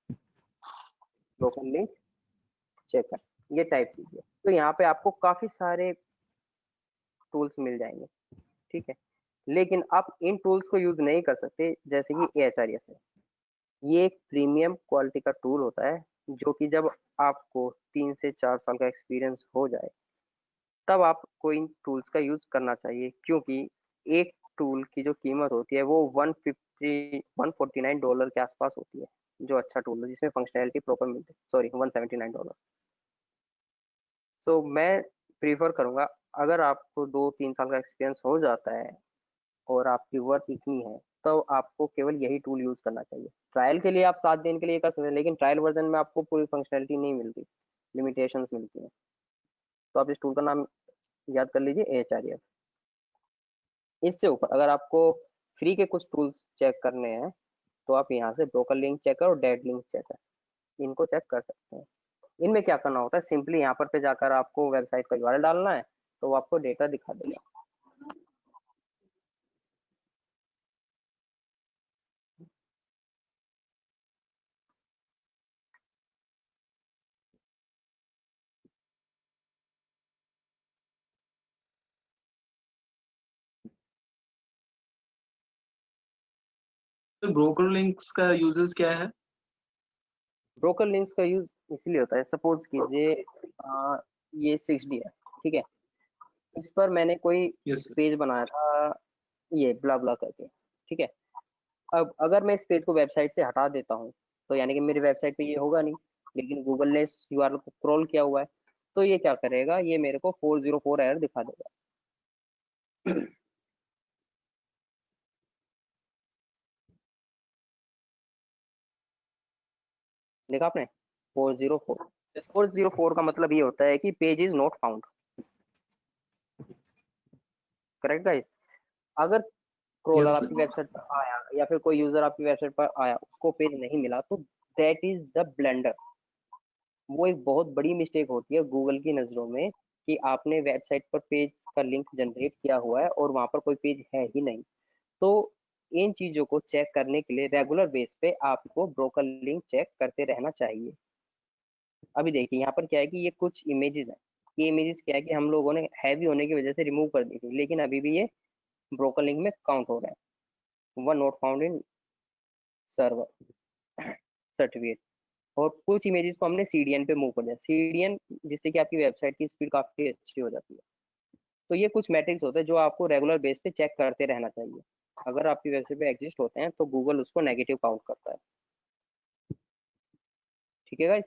ब्रोकन लिंक चेकर ये टाइप कीजिए, तो यहाँ पे आपको काफी सारे टूल्स मिल जाएंगे, ठीक है। लेकिन आप इन टूल्स को यूज नहीं कर सकते, जैसे कि Ahref है। ये एक प्रीमियम क्वालिटी का टूल होता है जो कि जब आपको 3 से 4 साल का एक्सपीरियंस हो जाए तब आपको इन टूल्स का यूज करना चाहिए, क्योंकि एक टूल की जो कीमत होती है वो 149 डॉलर के आसपास होती है, जो अच्छा टूल है जिसमें फंक्शनैलिटी प्रॉपर मिलती है। सॉरी, $179। सो मैं प्रीफर करूंगा, अगर आपको 2-3 साल का एक्सपीरियंस हो जाता है और आपकी वर्क इतनी है तो आपको केवल यही टूल यूज करना चाहिए। ट्रायल के लिए आप 7 दिन के लिए कर सकते हैं, लेकिन ट्रायल वर्जन में आपको पूरी फंक्शनैलिटी नहीं मिलती, लिमिटेशंस मिलती हैं। तो आप इस टूल का नाम याद कर लीजिए, Ahref। इससे ऊपर अगर आपको फ्री के कुछ टूल्स चेक करने हैं तो आप यहाँ से ब्रोकर लिंक चेकर और डेड लिंक चेकर इनको चेक कर सकते हैं। इनमें क्या करना होता है, सिंपली यहाँ पर पे जाकर आपको वेबसाइट का URL डालना है तो वो आपको डेटा दिखा देगा। तो ब्रोकर लिंक्स का यूजेस क्या है? ब्रोकर लिंक्स का यूज इसलिए होता है, सपोज कीजिए ये 6D है, ठीक है। इस पर मैंने कोई यस सर। पेज बनाया था, ये ब्ला ब्ला करके, ठीक है। अब अगर मैं इस पेज को वेबसाइट से हटा देता हूँ तो यानी कि मेरी वेबसाइट पे ये होगा नहीं, लेकिन गूगल ने इस URL को क्रॉल किया हुआ है, तो ये क्या करेगा, ये मेरे को 404 एरर दिखा देगा। देखा आपने, 404 का मतलब ये होता है कि page is not found, correct guys. अगर क्रोलर यस आपकी सर। वेबसाइट पर आया या फिर कोई यूजर आपकी वेबसाइट पर आया, उसको पेज नहीं मिला, तो दैट इज द ब्लंडर। वो एक बहुत बड़ी मिस्टेक होती है गूगल की नज़रों में कि आपने वेबसाइट पर पेज का लिंक जनरेट किया हुआ है और वहां पर कोई पेज है ही नहीं। तो इन चीजों को चेक करने के लिए रेगुलर बेस पे आपको ब्रोकर लिंक चेक करते रहना चाहिए। अभी देखिए यहाँ पर क्या है कि ये कुछ इमेजेस हैं, ये इमेजेस क्या है कि हम लोगों ने हैवी होने की वजह से रिमूव कर दी थी, लेकिन अभी भी ये ब्रोकर लिंक में काउंट हो रहा है, one not found in server certificate. और कुछ इमेजेस को हमने CDN पे मूव कर दिया, CDN जिससे कि आपकी वेबसाइट की स्पीड काफी अच्छी हो जाती है। तो ये कुछ मैट्रिक्स होते हैं जो आपको रेगुलर बेस पे चेक करते रहना चाहिए। अगर आपकी वेबसाइट पे एग्जिस्ट होते हैं तो गूगल उसको नेगेटिव काउंट करता है, ठीक है गाइस।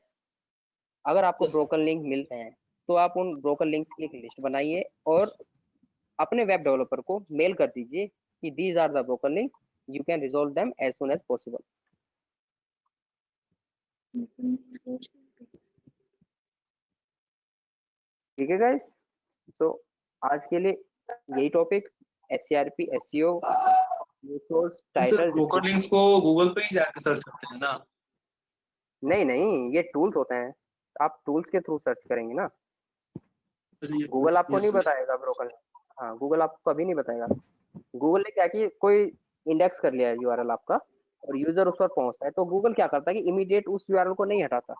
अगर आपको Yes, sir. ब्रोकन लिंक मिलते हैं तो आप उन ब्रोकन लिंक्स की एक लिस्ट बनाइए और अपने वेब डेवलपर को मेल कर दीजिए कि these are the broken link, you can resolve them as soon as possible. ठीक है गाइस, तो आज के लिए यही topic, SCRP, SEO, source, sir title, broker links description. को गूगल पे ही जाके सर्च करते हैं ना? नहीं नहीं, ये टूल्स होते हैं, आप टूल्स के थ्रू सर्च करेंगे ना, गूगल आपको नहीं यस सर। बताएगा ब्रोकन। हाँ, गूगल आपको कभी नहीं बताएगा। गूगल ने क्या कि कोई इंडेक्स कर लिया है URL आपका और यूजर उस पर पहुंचता है, तो गूगल क्या करता है कि इमीडिएट उस URL को नहीं हटाता,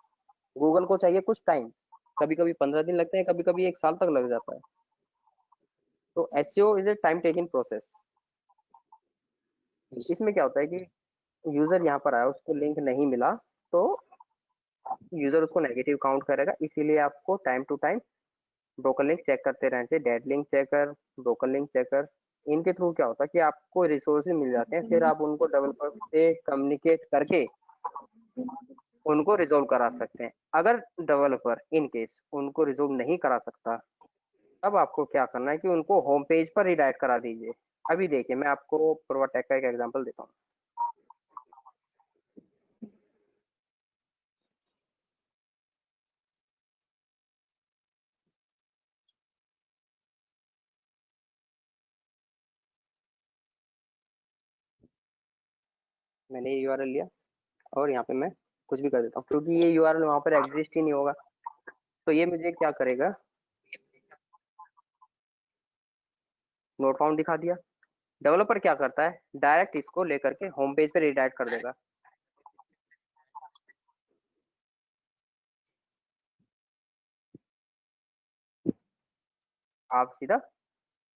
गूगल को चाहिए कुछ टाइम, कभी कभी 15 दिन लगते हैं, कभी कभी 1 साल तक लग जाता है। तो SEO is a time taking process. इसमें क्या होता है कि यूजर यहाँ पर आया, उसको लिंक नहीं मिला, तो यूजर उसको नेगेटिव काउंट करेगा। इसीलिए आपको time to time broken link check करते रहना चाहिए। Dead link checker, broken link checker, इनके थ्रू क्या होता है कि आपको रिसोर्सेज मिल जाते हैं, फिर आप उनको डेवलपर से कम्युनिकेट करके उनको रिजोल्व करा सकते हैं। अगर डेवलपर इन केस उनको रिजोल्व नहीं करा सकता, तब आपको क्या करना है कि उनको होम पेज पर रिडायरेक्ट करा दीजिए। अभी देखिए, मैं आपको प्रोवाटेक का एक एग्जांपल देता हूँ। मैंने ये यूआरएल लिया और यहाँ पे मैं कुछ भी कर देता हूँ, क्योंकि ये यूआरएल वहाँ पर एग्जिस्ट ही नहीं होगा। तो ये मुझे क्या करेगा, नोट फाउंड दिखा दिया। डेवलपर क्या करता है, डायरेक्ट इसको लेकर के होम पेज पे रिडायरेक्ट कर देगा। आप सीधा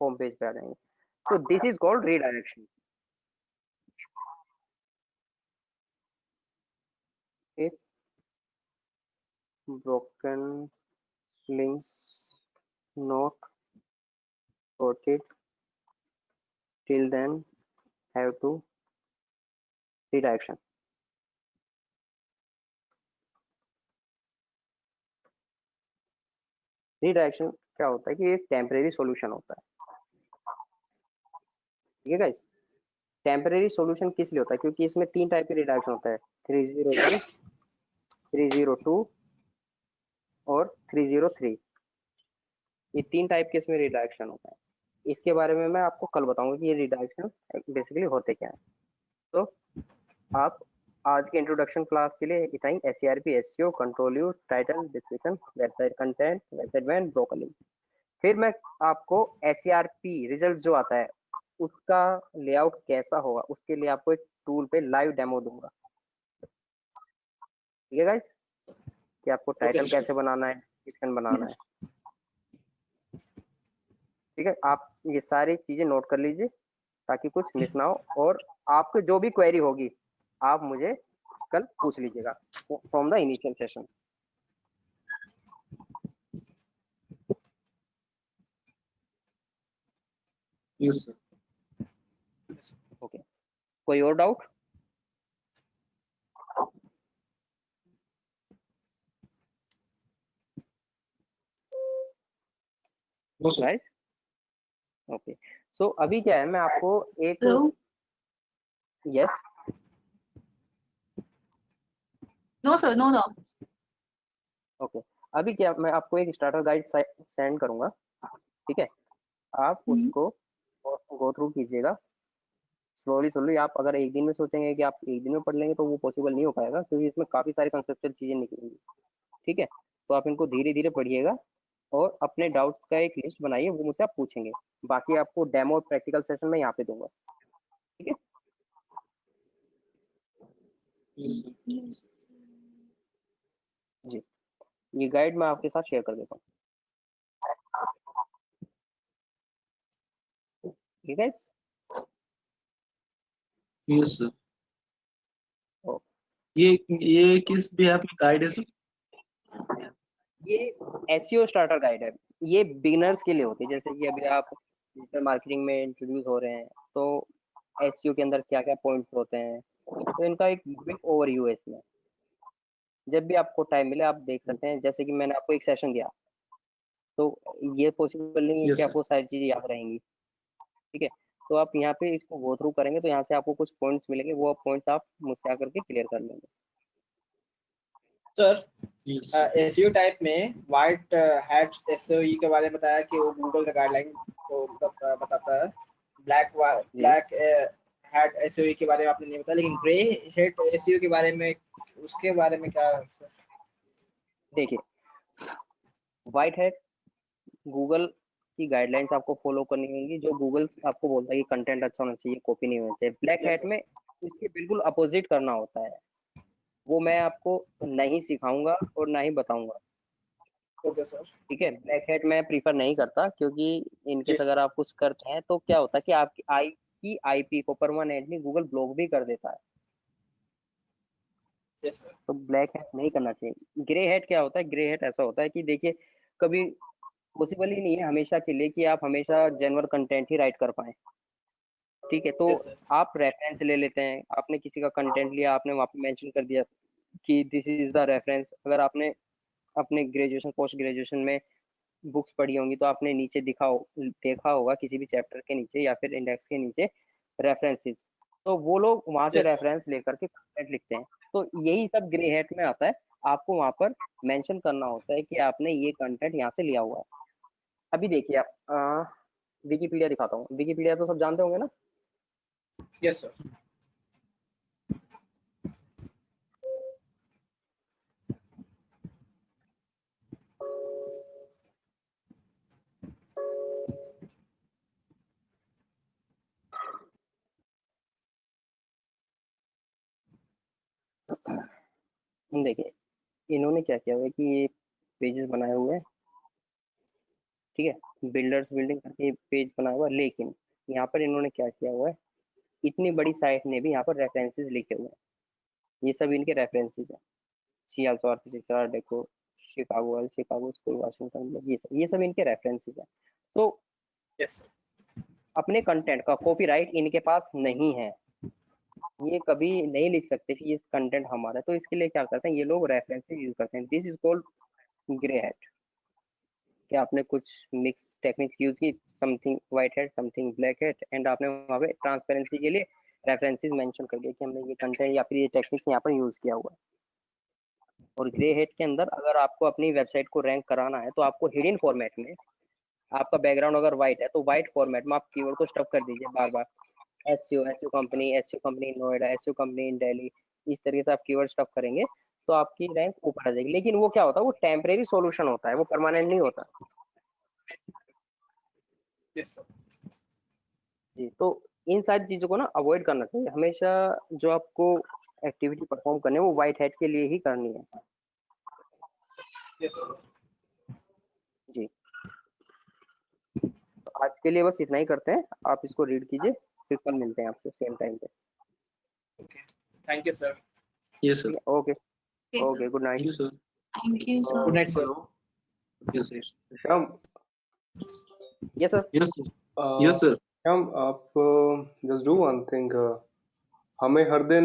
होम पेज पे आ जाएंगे। तो this is called redirection. if broken links not sorted till then have to redirection। Redirection क्या होता है कि एक टेम्परेरी सॉल्यूशन होता है। ठीक है गाइस, टेम्परेरी सॉल्यूशन किस लिए होता है, क्योंकि इसमें 3 टाइप के रिडायरेक्शन होता है, 301, 302 और 303। ये 3 टाइप के इसमें रिडायरेक्शन होता है। इसके बारे में मैं आपको कल बताऊंगा कि ये रिडायरेक्शन बेसिकली होते क्या है। तो आप आज के इंट्रोडक्शन क्लास के लिए इतना ही। SCRP, SEO, control you, title, description, website content, website ban, broker link. फिर मैं आपको SCRP रिजल्ट जो आता है उसका लेआउट कैसा होगा, उसके लिए आपको एक टूल पे लाइव डेमो दूंगा। ठीक है गाइस, कि आपको टाइटल कैसे बनाना है, डिस्क्रिप्शन बनाना है। ठीक है, आप ये सारी चीजें नोट कर लीजिए ताकि कुछ मिस ना हो, और आपको जो भी क्वेरी होगी आप मुझे कल पूछ लीजिएगा from the initial session. Yes sir. Okay, कोई और doubt? No sir. Guys okay, so अभी क्या है, मैं आपको एक hello, yes no sir, no no. Okay, अभी क्या मैं आपको एक स्टार्टर गाइड सेंड करूंगा। ठीक है, आप उसको गो थ्रू कीजिएगा स्लोली स्लोली। आप अगर एक दिन में सोचेंगे कि आप एक दिन में पढ़ लेंगे तो वो पॉसिबल नहीं हो पाएगा, क्योंकि इसमें काफी सारी कंसेप्चुअल चीजें निकलेंगी। ठीक है, तो आप इनको धीरे धीरे पढ़िएगा और अपने डाउट्स का एक लिस्ट बनाइए, वो मुझसे आप पूछेंगे। बाकी आपको डेमो और प्रैक्टिकल सेशन में यहाँ पे दूंगा। ठीक है, यस सर। जी, ये गाइड मैं आपके साथ शेयर कर देता हूँ। ठीक है, यस सर। ओ, ये किस भी ऐप में गाइड है सर? ये एसईओ स्टार्टर गाइड है। ये बिगिनर्स के लिए होती है, जैसे कि अभी आप डिजिटल मार्केटिंग में इंट्रोड्यूस हो रहे हैं, तो एसईओ के अंदर क्या क्या पॉइंट्स होते हैं, तो इनका एक क्विक ओवरव्यू है इसमें। जब भी आपको टाइम मिले आप देख सकते हैं। जैसे कि मैंने आपको एक सेशन दिया, तो ये पॉसिबल नहीं है कि यस सर। आपको सारी चीजें याद रहेंगी। ठीक है, तो आप यहाँ पे इसको गो थ्रू करेंगे तो यहाँ से आपको कुछ पॉइंट्स मिलेंगे, वो पॉइंट्स आप मुझसे आकर के क्लियर कर लेंगे। सर यस एसईओ टाइप में व्हाइट हैट एसईओ के बारे में बताया कि वो गूगल का गाइडलाइन को मतलब बताता है। ब्लैक हैट एसईओ के बारे में आपने नहीं बताया, लेकिन ग्रे हैट एसईओ के बारे में, उसके बारे में क्या है सर? देखिए, व्हाइट हैट गूगल की गाइडलाइंस आपको फॉलो करनी होगी, जो गूगल आपको बोलता है कि कंटेंट अच्छा होना चाहिए, कॉपी नहीं होना चाहिए। ब्लैक हैट में इसके बिल्कुल अपोजिट करना होता है, वो मैं आपको नहीं सिखाऊंगा और ना ही बताऊंगा। Okay sir. ठीक है, ब्लैक हैट मैं प्रीफर नहीं करता, क्योंकि जी इनकेस अगर आप कुछ करते हैं तो क्या होता है कि आपकी आईपी को परमानेंटली गूगल ब्लॉक भी कर देता है। Yes sir. तो ब्लैक हैट नहीं करना चाहिए। ग्रे हैट क्या होता है? ग्रे हैट ऐसा होता है कि देखिए, कभी पॉसिबल ही नहीं है हमेशा के लिए कि आप हमेशा जेन्युइन कंटेंट ही राइट कर पाए। ठीक है, तो यस सर। आप रेफरेंस ले लेते हैं, आपने किसी का कंटेंट लिया, आपने वहाँ पे मेंशन कर दिया कि दिस इज द रेफरेंस। अगर आपने अपने ग्रेजुएशन पोस्ट ग्रेजुएशन में बुक्स पढ़ी होंगी तो आपने नीचे देखा होगा किसी भी चैप्टर के नीचे या फिर इंडेक्स के नीचे रेफरेंसेस, तो वो लोग वहां से यस सर। रेफरेंस लेकर के कंटेंट लिखते हैं। तो यही सब ग्रे हैट में आता है। आपको वहां पर मेंशन करना होता है कि आपने ये कंटेंट यहाँ से लिया हुआ है। अभी देखिए, आप विकिपीडिया दिखाता हूँ। विकिपीडिया तो सब जानते होंगे ना? Yes sir. देखिए, इन्होंने क्या किया हुआ है कि ये पेजेस बनाए हुए हैं, ठीक है, बिल्डर्स बिल्डिंग करके पेज बनाया हुआ है। लेकिन यहाँ पर इन्होंने क्या किया हुआ है, इतनी बड़ी साइट ने भी यहाँ पर रेफरेंसेस लिखे हुए हैं। ये सब इनके रेफरेंसेस हैं। See also architecture, art deco, Chicago school, Washington, ये सब इनके रेफरेंसेस हैं। तो यस सर। अपने कंटेंट का कॉपीराइट इनके पास नहीं है। ये कभी नहीं लिख सकते कि ये कंटेंट हमारा है। तो इसके लिए क्या करते हैं ये लोग, रेफरेंसेस यूज करते हैं। This is called grey hat. कि आपने कुछ मिक्स टेक्निक्स यूज की, something white hat, something black hat, and आपने वहाँ पे ट्रांसपेरेंसी के लिए रेफरेंसेस मेंशन कर दिया कि हमने ये कंटेंट या फिर ये टेक्निक्स यहाँ पर यूज किया हुआ है। और ग्रे हैट के अंदर अगर आपको अपनी वेबसाइट को रैंक कराना है तो आपको हिडन फॉर्मेट में, आपका बैकग्राउंड अगर व्हाइट है तो व्हाइट फॉर्मेट में आप कीवर्ड को स्टफ कर दीजिए बार बार। SEO company in Noida, SEO company in Delhi, इस तरीके से आप कीवर्ड स्टफ करेंगे तो आपकी रैंक ऊपर आ जाएगी। लेकिन वो क्या होता है, वो टेम्परेरी सॉल्यूशन होता है, वो परमानेंट नहीं होता। Yes sir. जी, तो इन सारी चीजों को ना अवॉइड करना चाहिए हमेशा। जो आपको एक्टिविटी परफॉर्म करनी है वो व्हाइट हैट के लिए ही करनी है। Yes sir. जी, तो आज के लिए बस इतना ही करते हैं। आप इसको रीड कीजिए, फिर कल मिलते हैं आपसे सेम टाइम पे। Okay, thank you sir. Yes, sir. Okay, Okay, sir. Okay, good night. Thank you, sir. Thank you, sir. Good night sir. Hello. Yes, sir. Shyam, yes sir. Yes, sir. Yes, sir. Shyam, आप just do one thing, हमें हर दिन